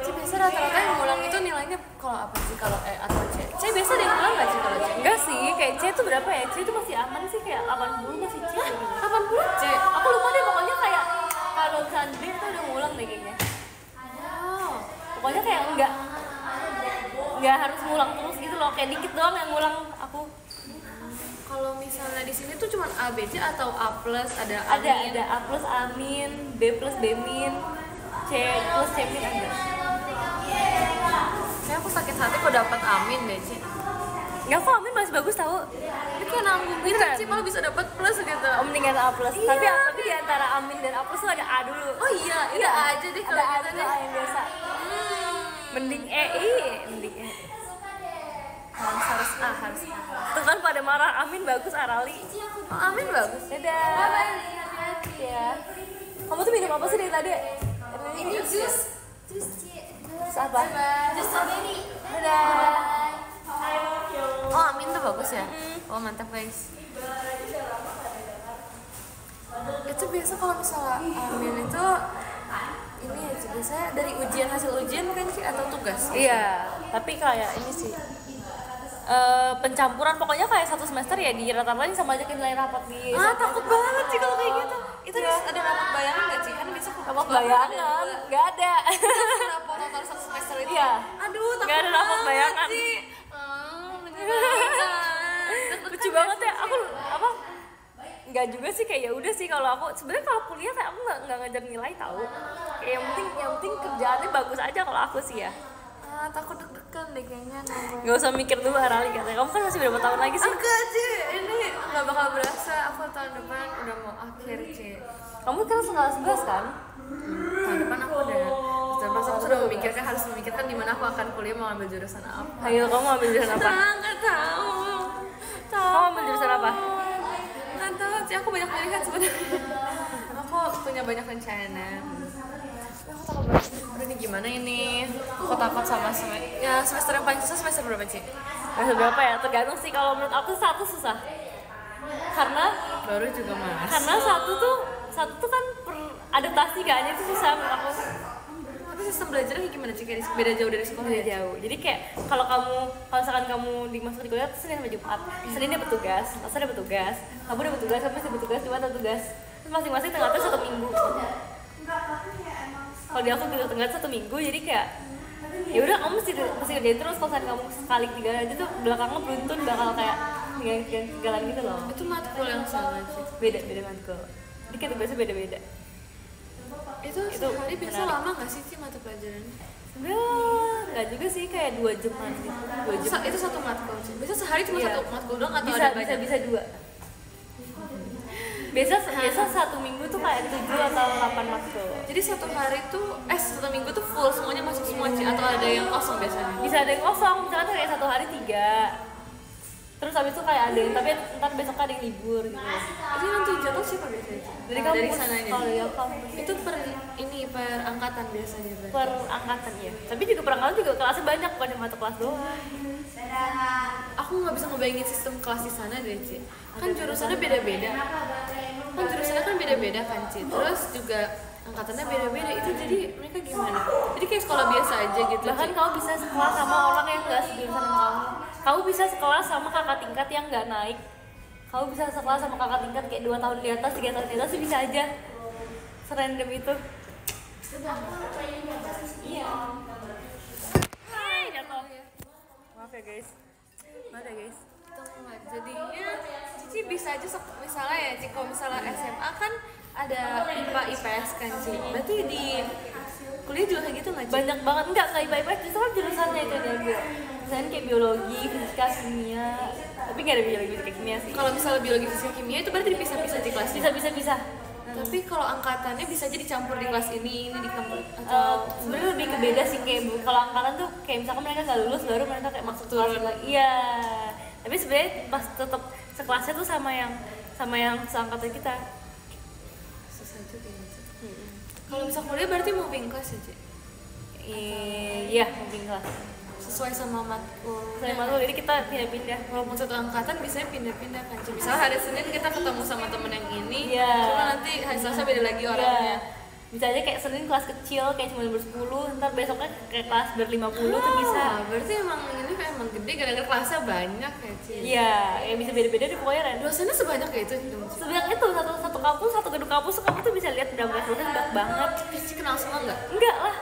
Ci biasa rata-rata yang ngulang itu nilainya kalau apa sih, kalau E atau C? C biasa ada yang ngulang nggak Ci kalau C? Enggak sih, kayak C itu berapa ya? C itu masih aman sih, kayak 80 masih C. 80 C. Aku lupa deh, pokoknya kayak kalau misalnya B itu udah ngulang deh kayaknya. Oh. Pokoknya kayak nggak harus ngulang terus gitu loh, kayak dikit doang yang ngulang aku. Kalau misalnya di sini tuh cuma A, B, C atau A plus, ada amin. Ada A plus amin, B plus B min, C plus C min ada. Kayak aku sakit hati kok dapat amin deh Ci. Nggak kok, amin masih bagus tau. Ini kayak nanggung gitu Beneran? Ci, malah bisa dapat plus gitu. Om mendingan A plus. Iya. Tapi di antara amin dan A plus tuh ada A dulu. Oh iya, Iya, A aja deh kalau ada A gitu dulu, deh. A yang biasa. Mending E, mending E. harus A. Tuh kan pada marah, Amin bagus Arali. Oh, Amin bagus. Dadah. Hati-hati Ya. Kamu tuh minum apa sih dari tadi? ini jus Jus apa? jus strawberry. Dadah. Oh, Amin tuh bagus ya. Oh, mantap guys. Itu biasa kalau misalnya Amin itu ini ya Ci, biasanya dari hasil ujian kan sih atau tugas? Iya, tapi kayak ini sih pencampuran, pokoknya kayak satu semester ya di rata-rata sama aja kayak nilai rapat di Takut banget sih kalau kayak gitu. Itu ada rapat bayangan nggak sih? Kan bisa rapat bayangan, nggak ada. Rapot total satu semester itu. Iya. Aduh, takut Nggak ada rapat banget bayangan. sih. Lucu banget ya, aku apa? Nggak juga sih, kayak ya udah sih kalau aku sebenarnya kalau kuliah kayak aku nggak ngejar nilai tahu. Kayak yang penting kerjaannya bagus aja kalau aku sih ya. Takut deg-degan deh kayaknya nongkrong. Nggak usah mikir dulu Arali katanya. Kamu kan masih berapa tahun lagi sih? Enggak Ci, ini nggak bakal berasa. Aku tahun depan udah mau akhir Ci. Kamu kan setengah 11 kan? Tahun depan aku udah aku sudah memikirkan, harus memikirkan di mana aku akan kuliah, mau ambil jurusan apa. Ayo, kamu ambil jurusan apa? Nggak tahu. Kamu ambil jurusan apa? Nggak tahu Ci, aku banyak pilihan sebenarnya. Aku punya banyak rencana. Aku takut banget. Aduh, ini gimana ini? Aku takut sama semester yang paling susah semester berapa Ci? Semester berapa ya? Tergantung sih, kalau menurut aku satu susah. Karena Karena satu tuh kan adaptasi kayaknya itu susah menurut aku. tapi sistem belajarnya kayak gimana Ci? Kayak beda jauh dari sekolah Beda ya? jauh. Jadi kayak kalau misalkan kamu dimasuk di kuliah Senin sampai Jumat. Senin dapat tugas, Selasa dapat tugas, Rabu dapat tugas, Kamis dapat tugas, Jumat dapat tugas. Terus masing-masing tengah-tengah satu minggu. Kalau di aku tengah satu minggu, jadi kayak ya udah kamu mesti kerjain terus. Kalau kamu sekali 3 aja tuh belakangnya beruntun bakal kayak tinggalan gitu loh. Itu matkul yang sama Ci? Beda matkul. Jadi kayak tugasnya beda-beda. Itu sehari biasa menarik. lama nggak sih Ci mata pelajarannya? Enggak juga sih, kayak 2 jaman gitu. 2 jam. Itu satu matkul Ci? Bisa sehari cuma Iya. satu matkul doang atau bisa ada banyak? bisa 2. Biasa satu minggu tuh kayak 7 atau 8 matkul. Jadi satu hari tuh, satu minggu tuh full semuanya masuk semua Ci? Atau ada yang kosong biasanya? Bisa ada yang kosong, misalnya kayak satu hari 3. Terus habis itu kayak ada yang, tapi ntar besok ada yang libur gitu. Itu yang nentuin jadwal siapa biasanya Ci? Dari Dari kampus. sananya? Kalau dari kampus Itu per angkatan biasanya berarti? per angkatan ya. Tapi juga per angkatan juga kelasnya banyak, bukan cuma satu kelas doang. Aku nggak bisa ngebayangin sistem kelas di sana deh Ci. Kan jurusannya beda-beda. Kan Ci. Terus juga angkatannya beda-beda. Itu jadi mereka gimana? Jadi kayak sekolah biasa aja gitu. Bahkan Ci. kamu bisa sekelas sama orang yang nggak sejurusan sama kamu. Kamu bisa sekelas sama kakak tingkat yang nggak naik. Kamu bisa sekelas sama kakak tingkat kayak 2 tahun di atas, 3 tahun di atas, bisa aja. Serandom itu. Iya. Hai, jatuh. Maaf ya guys. Jadinya Cici bisa aja misalnya ya Ci, kalau misalnya SMA kan ada IPA IPS kan Ci. Berarti di kuliah juga kayak gitu nggak Ci? Banyak banget, enggak kayak IPA justru kan jurusannya itu dia gue. Misalnya kayak biologi, fisika, kimia. Tapi nggak ada biologi, fisika, kimia sih. Kalau misalnya biologi fisika kimia itu berarti dipisah-pisah di kelasnya. Bisa. Tapi kalau angkatannya bisa aja dicampur di kelas ini di kampus atau Sebenarnya lebih ke beda sih, kayak kalau angkatan tuh kayak misalkan mereka nggak lulus baru mereka kayak masuk kelas lagi. Iya. Tapi sebenarnya pas tetap sekelasnya tuh sama yang seangkatan kita. susah juga ya Ci. Kalau bisa kuliah berarti mau pindah kelas ya Ci? Iya, mungkin kelas. Sesuai sama matkul. Saya malu, jadi kita pindah-pindah. Walaupun satu angkatan bisa pindah-pindah kan Ci. Misalnya hari Senin kita ketemu sama temen yang ini, Iya. cuma nanti hari Selasa beda lagi orangnya. Bisa aja kayak Senin kelas kecil kayak cuma ber-10, ntar besoknya kayak kelas ber-50 tuh bisa. Berarti emang ini kayak emang gede gara-gara kelasnya banyak ya Ci. Iya, ya bisa beda-beda deh pokoknya Ren. Dosennya sebanyak kayak itu. Sebenarnya itu satu kampus, satu gedung kampus tuh kamu tuh bisa lihat berapa dosen banyak banget. Cici kenal semua nggak? Enggak lah,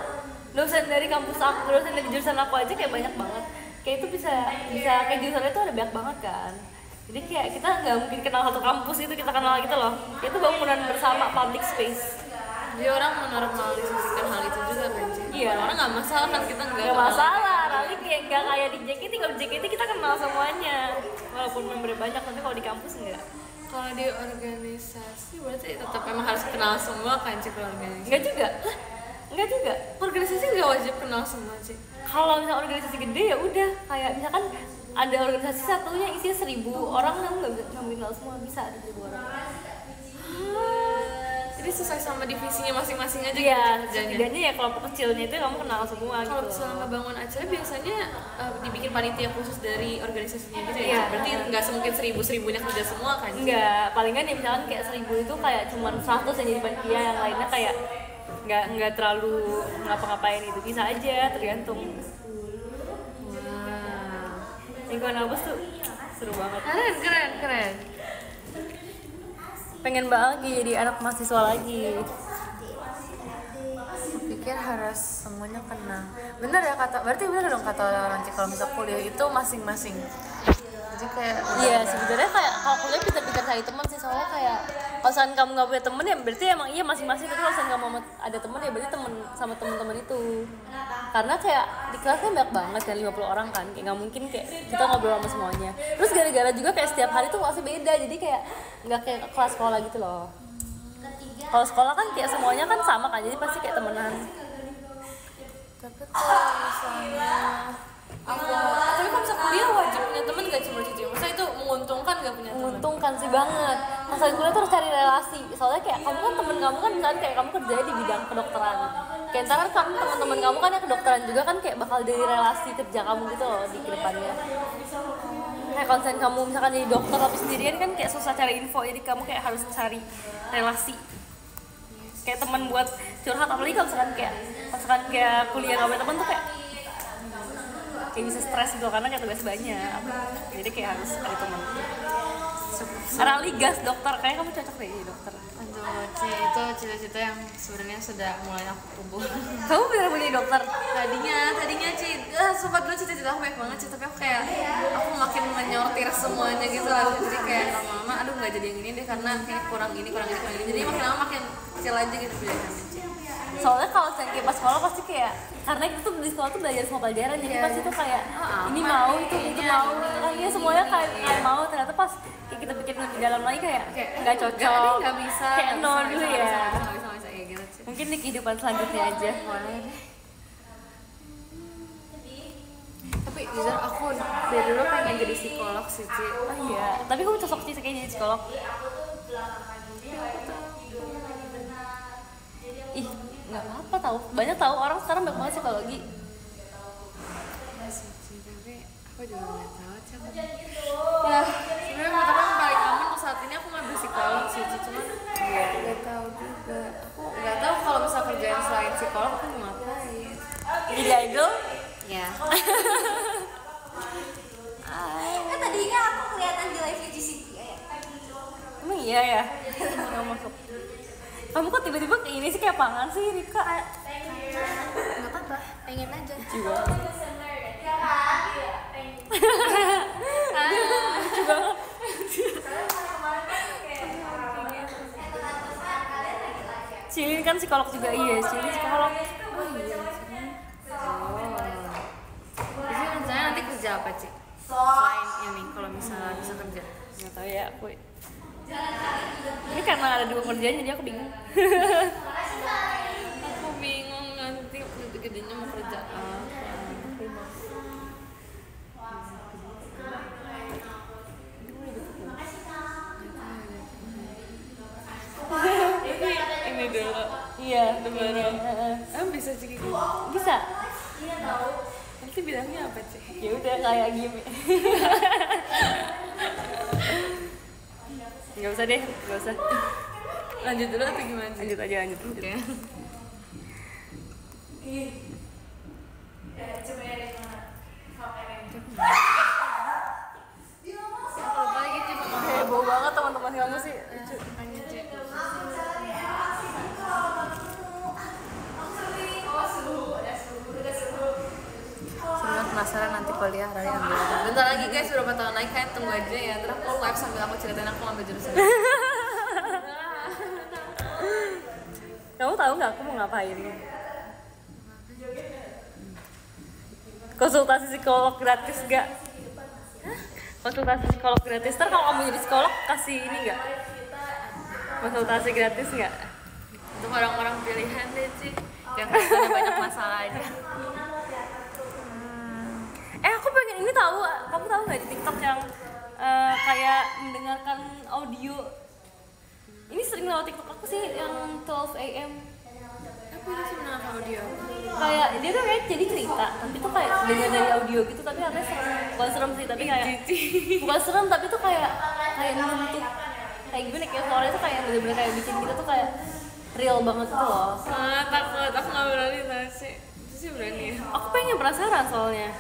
dosen dari kampus aku, dosen dari jurusan aku aja kayak banyak banget. Kayak itu bisa kayak jurusannya tuh ada banyak banget kan. Jadi kayak kita nggak mungkin kenal satu kampus itu kita kenal gitu loh. Itu bangunan bersama, public space. Jadi orang menormalisasikan hal itu juga kan Ci. Iya. Orang nggak masalah kan kita nggak Gak kenal. masalah, nanti kayak gak kayak di JKT, kalau di JKT kita kenal semuanya. Walaupun membernya banyak, tapi kalau di kampus enggak. Kalau di organisasi berarti tetap emang harus kenal semua kan Ci kalau organisasi. Enggak juga. Hah? Enggak juga. Organisasi nggak wajib kenal semua Ci. Kalau misalnya organisasi gede ya udah, kayak misalkan ada organisasi satunya isinya 1.000 orang, kamu nggak bisa ngomongin hal semua, bisa ada 1.000 orang. Jadi sesuai sama divisinya masing-masing aja Iya, gitu kerjanya. setidaknya ya kelompok kecilnya itu kamu kenal semua Kalau gitu. misalnya ngebangun acara biasanya dibikin panitia khusus dari organisasinya gitu ya. Iya. Berarti nggak semungkin 1.000-1.000-nya kerja semua kan? Enggak, palingan ya misalkan kayak 1.000 itu kayak cuman 100 yang jadi panitia, yang lainnya kayak nggak terlalu ngapa-ngapain, itu bisa aja tergantung. Wow. Lingkungan kampus tuh seru banget. Keren. Pengen banget jadi anak mahasiswa lagi. Pikir harus semuanya kena. Bener ya berarti bener dong kata orang kalau misal kuliah itu masing-masing. Jadi kayak Iya, sebenarnya kayak kalau kuliah pintar-pintar cari teman sih, soalnya kayak kalau misalkan kamu nggak punya temen ya berarti emang iya masing-masing, tapi kalau misalkan kamu ada temen ya berarti temen sama temen-temen itu. Karena kayak di kelas kan banyak banget kan, 50 orang kan, kayak nggak mungkin kayak kita ngobrol sama semuanya. Terus gara-gara juga kayak setiap hari tuh kelasnya beda, jadi kayak nggak kayak kelas sekolah gitu loh. Kalau sekolah kan kayak semuanya kan sama kan, jadi pasti kayak temenan. tapi kalau misalnya tapi kalau misalnya kuliah wajib punya teman gak cuma cuci? Masa itu menguntungkan gak punya teman? Menguntungkan sih banget. Masalah kuliah tuh harus cari relasi. Soalnya kayak kamu kan temen kamu kan misalnya kayak kamu kerjanya di bidang kedokteran. Kayak ntar kan teman-teman kamu kan yang kedokteran juga kan kayak bakal dari relasi kerja kamu gitu loh di kedepannya. Kayak konsen kamu misalkan jadi dokter tapi sendirian kan kayak susah cari info, jadi kamu kayak harus cari relasi. Kayak teman buat curhat, apalagi kalau misalkan kayak kuliah gak punya teman tuh kayak bisa stres gitu karena kayak tugas banyak, jadi kayak harus ada teman. Rali gas dokter, kayaknya kamu cocok deh jadi dokter. Aduh, itu cita-cita yang sebenarnya sudah mulai aku kubur. Kamu bener mau jadi dokter? Tadinya sempat dulu cita-cita aku banyak banget sih, tapi aku kayak aku makin menyortir semuanya gitu lah. Jadi kayak lama-lama aduh nggak jadi yang ini deh karena kayak kurang ini. Jadi makin lama makin kecil aja gitu pilihannya. Soalnya kalau kayak pas sekolah pasti kayak karena kita tuh di sekolah tuh belajar semua pelajaran, jadi pasti tuh kayak ini mau itu mau, kayaknya semuanya kayak mau, ternyata pas kayak kita pikir lebih dalam lagi kayak nggak cocok, nggak bisa kayak nol dulu ya. bisa kayak gitu sih. Mungkin di kehidupan selanjutnya aja. Tapi jujur aku dari dulu pengen jadi psikolog sih, Ci. Oh iya, tapi kamu cocok sih kayaknya jadi psikolog. Ih, nggak apa-apa tahu, banyak tahu orang sekarang banyak banget psikologi. Tapi aku juga nggak tahu sih. Ya sebenarnya menurut aku yang paling aman untuk saat ini aku ngambil psikolog sih, cuman nggak tahu juga. Aku nggak tahu kalau misal kerjaan selain psikolog aku mau ngapain. Jadi idol? Ya. Kan tadinya aku kelihatan di live GCT ya. Emang iya ya? Nggak masuk. Kamu kok tiba-tiba kayak ini sih, kayak apaan sih Rika? Nggak apa-apa, pengen aja. Juga. Cilin kan psikolog juga, iya Cilin psikolog. Oh iya. Jadi rencananya nanti kerja apa, Ci? Selain ini kalau misalnya bisa kerja. Nggak tahu ya aku. Ini karena ada 2 kerjaan jadi aku bingung. Aku bingung nanti gedenya mau kerja apa. Ini dulu. Iya, Lebaran. ini. Bisa Ci gitu. Bisa. Nanti bilangnya apa, Ci? Ya udah kayak gini. Nggak usah deh, nggak usah. Lanjut dulu atau gimana? Ci? Lanjut aja, lanjut. Oke. Kalau lagi Ci, Heboh banget teman-teman kamu sih. lanjut Ci. Sebenarnya penasaran nanti kuliah Rari ambil apa. Bentar lagi guys, berapa tahun lagi kalian tunggu aja ya. Terus aku live sambil aku ceritain aku ambil jurusan. Kamu tahu nggak aku mau ngapain? Konsultasi psikolog gratis nggak? Konsultasi psikolog gratis. Ntar kalau kamu jadi psikolog kasih ini nggak? Konsultasi gratis nggak? Untuk orang-orang pilihan deh Ci, yang punya banyak masalah aja. Aku pengen ini kamu tahu nggak di TikTok yang kayak mendengarkan audio? Ini sering lewat TikTok aku sih yang 12 AM. Aku itu sih mendengar audio. Kayak dia tuh kayak jadi cerita, tapi tuh kayak dengar dari audio gitu, tapi katanya serem. Bukan serem sih, tapi kayak bukan serem, tapi tuh kayak menyentuh. Kayak gimana, kayak suaranya tuh kayak bener-bener kayak bikin kita tuh kayak real banget gitu loh. Takut, aku nggak berani tau sih. Itu sih berani ya. Aku pengen penasaran soalnya.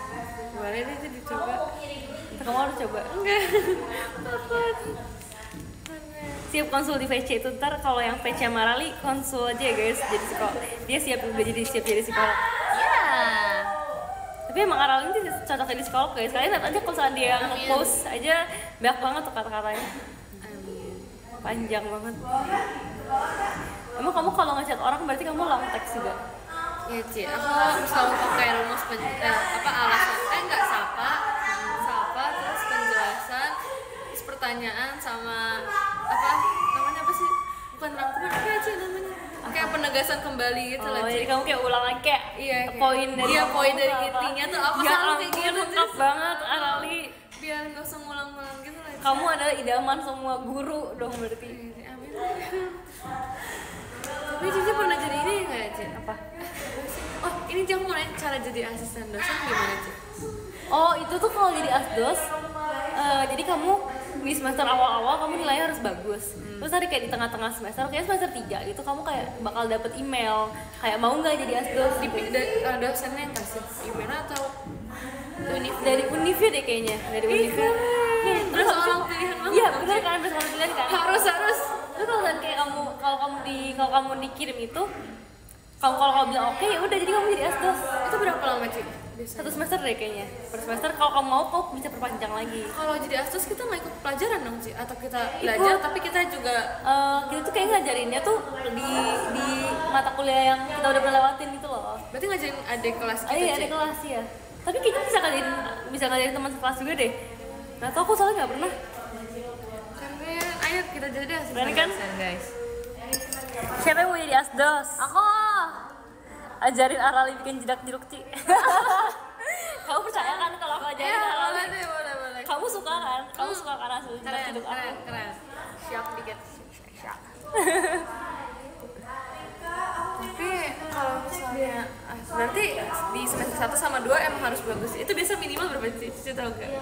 Boleh deh jadi coba. Kamu harus coba. Enggak. Takut. Siap konsul di VC itu, ntar kalau yang VC Marali konsul aja ya guys, jadi psikolog. Dia udah siap jadi psikolog. Iya. Tapi emang Arali ini cocok jadi psikolog guys. Kalian lihat aja kalau dia nge-post aja banyak banget tuh kata-katanya. Panjang banget. Emang kamu kalau ngechat orang berarti kamu long text juga? Iya Ci, aku selalu pakai rumus alasan, enggak sapa, terus penjelasan, terus pertanyaan sama namanya apa sih? Bukan rangkuman, apa ya Ci namanya? Kayak penegasan kembali gitu lah Ci. Jadi kamu kayak ulang lagi kayak poin dari intinya tuh apa ya, selalu kayak gitu. Lengkap banget Arali. Biar nggak usah ngulang-ngulang gitu lah Ci. Kamu adalah idaman semua guru dong berarti. Amin. Tapi Cici pernah jadi ini nggak ya Ci? Apa? Oh ini Ci, aku mau nanya cara jadi asisten dosen gimana Ci? Oh itu tuh kalau jadi asdos, jadi kamu di semester awal-awal kamu nilainya harus bagus. Terus tadi kayak di tengah-tengah semester, kayak semester 3 itu kamu kayak bakal dapet email kayak mau nggak jadi asdos. Dosennya yang kasih email atau dari Univia deh kayaknya, dari Univia. Terus orang pilihan banget. Iya benar kan, bersama pilihan kan. Harus. Terus kalau kayak kalau kamu dikirim itu, kalau kamu bilang oke ya udah jadi kamu jadi asdos. Itu berapa lama Ci? Biasanya. 1 semester deh kayaknya. Per semester kalau kamu mau kamu bisa perpanjang lagi. Kalau jadi asdos kita nggak ikut pelajaran dong Ci? Atau kita belajar tapi kita juga kita tuh kayak ngajarinnya tuh di mata kuliah yang kita udah pernah lewatin gitu loh. berarti ngajarin adik kelas gitu Iya Ci? adik kelas ya. Tapi kayaknya bisa ngajarin teman sekelas juga deh. Nah tuh aku soalnya nggak pernah. Keren, ayo kita jadi asisten Keren kan? dosen guys. Siapa yang mau jadi asdos? Aku. Ajarin Arali bikin jedak-jeduk Ci. Kamu percaya kan kalau aku ajarin Arali? Boleh. Kamu suka kan? Kamu suka kan hasil jedak-jeduk aku? Keren. Siap dikit. Siap. Tapi kalau misalnya berarti di semester 1 sama 2 emang harus bagus. Itu biasa minimal berapa sih? Cici tahu nggak?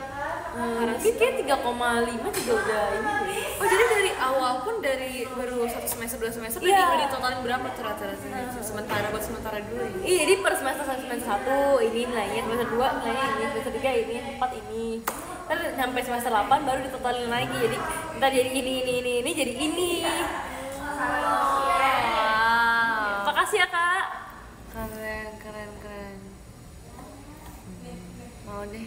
Mungkin kayak 3,5 juga udah ini deh. Oh jadi dari awal pun dari baru 1 semester 2 semester udah ditotalin berapa tuh rata-rata sementara buat sementara dulu ya? Iya, jadi per semester 1 ini nilainya, semester 2 nilainya ini, semester 3 ini, 4 ini. Ntar sampai semester 8 baru ditotalin lagi. Jadi ntar jadi ini jadi ini. Wow. Makasih ya Kak. Keren. Mau deh.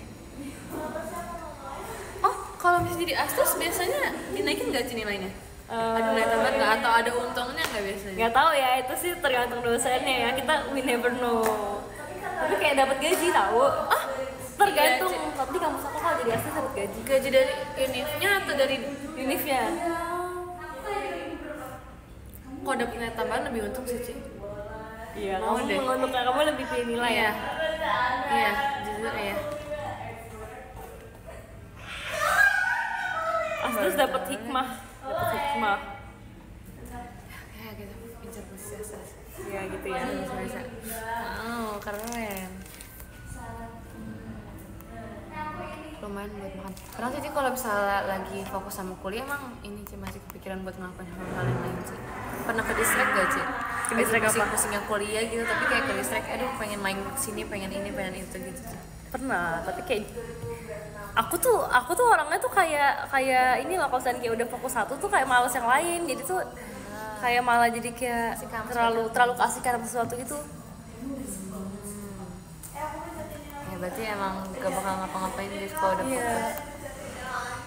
Oh, kalau bisa jadi astos biasanya dinaikin nggak sih nilainya? Ada nilai tambahan nggak atau ada untungnya nggak biasanya? Nggak tahu ya, itu sih tergantung dosennya ya. Kita we never know. Tapi kayak dapat gaji tahu. Tergantung. Iya, Tapi kamu aku kalau jadi asisten dapat gaji. Gaji dari univnya atau dari Univnya. kok dapat nilai tambahan lebih untung sih Ci? Iya, Mau kamu deh. menguntungkan, kamu lebih pilih nilai ya. Iya, jujur ya. Asdos dapat hikmah. Ya gitu, pincar bahasa. Ya gitu ya. Bisa. Oh, keren. Lumayan buat makan. Karena sih kalau misalnya lagi fokus sama kuliah emang ini sih masih kepikiran buat ngelakuin hal-hal yang lain sih. Pernah ke distract gak sih? Ke distract apa? Pusing-pusingnya kuliah gitu tapi kayak ke distract, aduh pengen main sini, pengen ini, pengen itu gitu. Pernah, tapi kayak aku tuh orangnya tuh kayak ini loh, kalau misalnya kayak udah fokus satu tuh kayak males yang lain, jadi tuh kayak malah jadi kayak terlalu kasihkan sesuatu gitu. Ya berarti emang gak bakal ngapa-ngapain guys kalau udah fokus.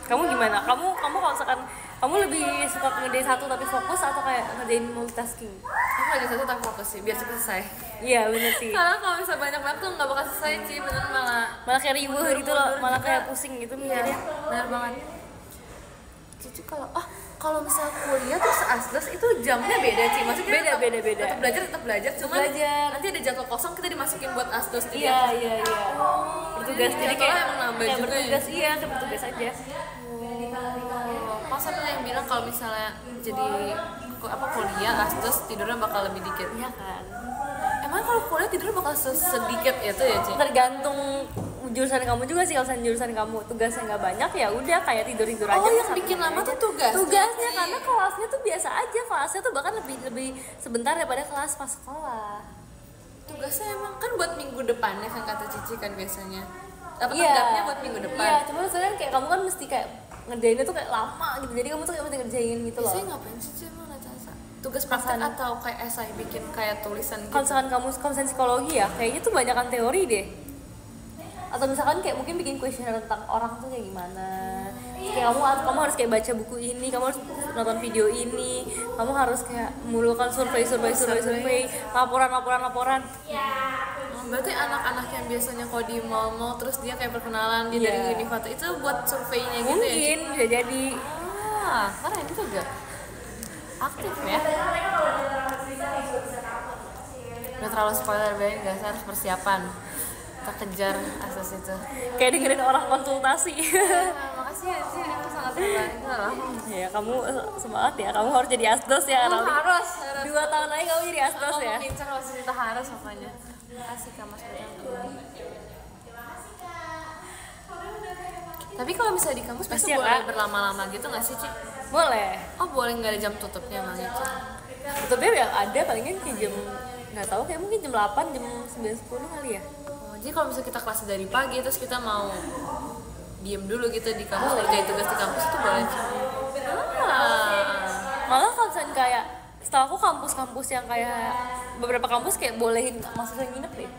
Kamu gimana? Kamu kalau misalkan kamu lebih suka ngerjain satu tapi fokus atau kayak ngerjain multitasking? Aku lagi satu tapi fokus sih biar cepet selesai. Iya bener sih. Karena kalau misalnya banyak waktu nggak bakal selesai sih, bener malah Kayak ribu gitu loh, malah kayak pusing gitu mikirnya. Bener banget. Cici kalau misal kuliah terus asdos itu jamnya beda sih, maksudnya beda. tetap belajar, cuma nanti ada jadwal kosong kita dimasukin buat asdos gitu. Iya. Bertugas jadi kayak emang nambah juga bertugas ya. Kayak bertugas aja. Pas ada yang bilang kalau misalnya jadi kuliah asdos tidurnya bakal lebih dikit. Iya kan. Emang kalau kuliah tidurnya bakal sedikit itu ya, Ci? Tergantung jurusan kamu juga sih. Kalau jurusan kamu tugasnya nggak banyak ya udah kayak tidur aja. Oh, yang bikin lama tuh tugasnya karena kelasnya tuh biasa aja. Kelasnya tuh bahkan lebih sebentar daripada kelas pas sekolah. Tugasnya emang kan buat minggu depannya kan kata Cici kan biasanya. Tanggapnya buat minggu depan. Iya, cuma sekarang kayak kamu kan mesti kayak ngerjainnya tuh kayak lama gitu. Jadi kamu tuh kayak mesti ngerjain gitu loh. Saya ngapain sih emang tugas praktek atau kayak esai bikin kayak tulisan gitu? Kalau misalkan kamu konsen psikologi ya, kayaknya tuh banyakan teori deh. Atau misalkan kayak mungkin bikin kuesioner tentang orang tuh kayak gimana. Kayak kamu harus kayak baca buku ini, kamu harus nonton video ini, kamu harus kayak melakukan survei, laporan. Berarti anak-anak yang biasanya kalau di mall terus dia kayak perkenalan dia dari Univata itu buat surveinya gitu ya? Mungkin bisa jadi. Keren juga. Aktif ya. Udah terlalu spoiler banget guys, harus persiapan. Kita kejar asas itu. Kayak dengerin orang konsultasi. Makasih ya sih, aku sangat terbantu. Ya kamu semangat ya, kamu harus jadi asdos ya. Harus. 2 tahun lagi kamu jadi asdos ya. Aku ngincar masih kita harus makanya. Makasih Kak Mas Bajang. Tapi kalau misalnya di kampus pasti boleh berlama-lama gitu nggak sih, Ci? Boleh. Oh boleh, nggak ada jam tutupnya emang itu? Tutupnya ya ada palingan kayak jam nggak tahu kayak mungkin jam 8, jam 9, 10 kali ya. Jadi kalau misalnya kita kelas dari pagi terus kita mau diem dulu gitu di kampus, kerjain tugas di kampus itu boleh. Malah kalau misalnya kayak setahu aku kampus-kampus yang kayak beberapa kampus kayak bolehin mahasiswa nginep deh.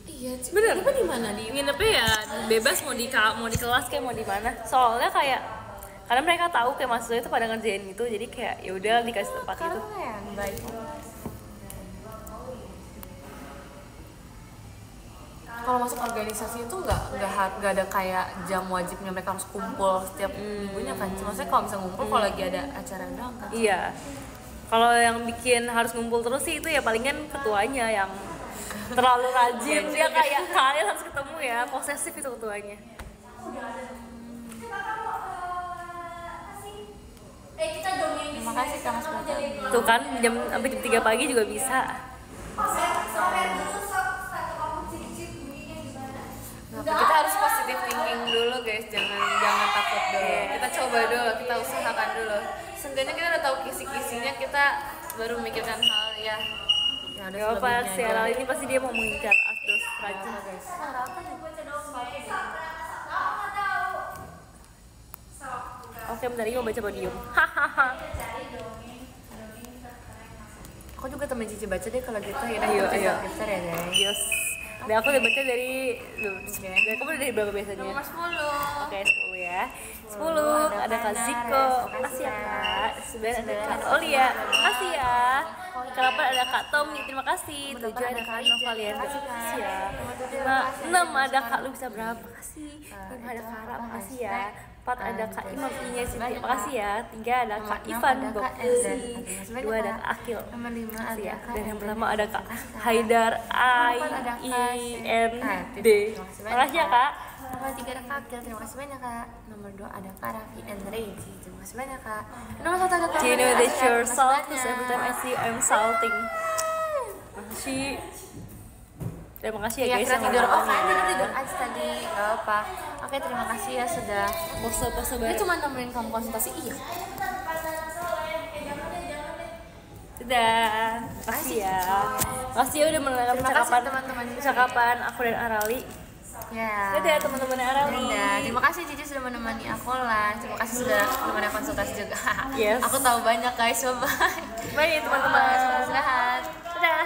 Iya, bener. Nginepnya di mana? Nginepnya ya bebas mau di kelas kayak mau di mana. Soalnya kayak karena mereka tahu kayak mahasiswa itu pada ngerjain gitu, jadi kayak ya udah dikasih tempat gitu. Keren, baik. Kalau masuk organisasi itu nggak ada kayak jam wajibnya mereka harus kumpul setiap minggunya kan? Maksudnya kalau bisa ngumpul kalau lagi ada acara doang kan? Iya. Kalau yang bikin harus ngumpul terus sih itu ya palingan ketuanya yang terlalu rajin. Dia kayak kalian harus ketemu ya, posesif itu ketuanya. Terima kasih Kak Mas Bajang. Tuh kan sampai jam 3 pagi juga bisa. Kita harus positive thinking dulu guys, jangan takut dulu. Kita coba dulu, kita usahakan dulu. Seenggaknya kita udah tahu kisi-kisinya, kita baru memikirkan hal ya. Gak apa, Siara ini pasti dia mau mengincar asdos rajin guys. Oke, bentar lagi mau baca podium. Hahaha. Aku juga temen Cici baca deh kalau gitu ya. Ayo. Bentar ya guys. Yes. Dan aku udah baca dari kamu udah dari berapa biasanya? Nomor 10. Oke, 10 ya. 10 ada Kak Ziko. Makasih ya Kak. 9 ada Kak Olia. Makasih ya. 8 ada Kak Tommy. Terima kasih. 7 ada Kak Novalian. Makasih ya. 6 ada Kak Lu bisa berapa? Makasih. 5 ada Kak Ra. Makasih ya. 4 ada Kak Imam Inya Sinti. Makasih ya. 3 ada Kak Ivan Bokusi. 2 ada Kak Akil. Nomor 5 ada ya. Kak. Dan yang pertama ada Kak Haidar IND. Makasih ya Kak. Nomor 3 ada Kak Akil. Terima kasih banyak Kak. Nomor 2 ada Kak Raffi and Reiji. Terima kasih banyak Kak. Nomor 1 ada Kak. Do you know that you're salt? Because every time I see you, I'm salting. Makasih. Terima kasih ya guys yang tidur. Oh kan ya. tidur aja tadi. Gak apa. Oke, terima kasih ya sudah. Pose Dia bareng. cuma nemenin kamu konsultasi. Iya. Dadah. Makasih ya. Makasih ya udah mendengarkan Terima kasih percakapan teman-teman. percakapan aku dan Arali. Ya. Dadah teman-teman Arali. Dadah. Terima kasih Cici sudah menemani aku lah. Terima kasih sudah menemani konsultasi juga. Yes. Aku tahu banyak guys. Bye bye. Bye teman-teman. Selamat istirahat. Dadah.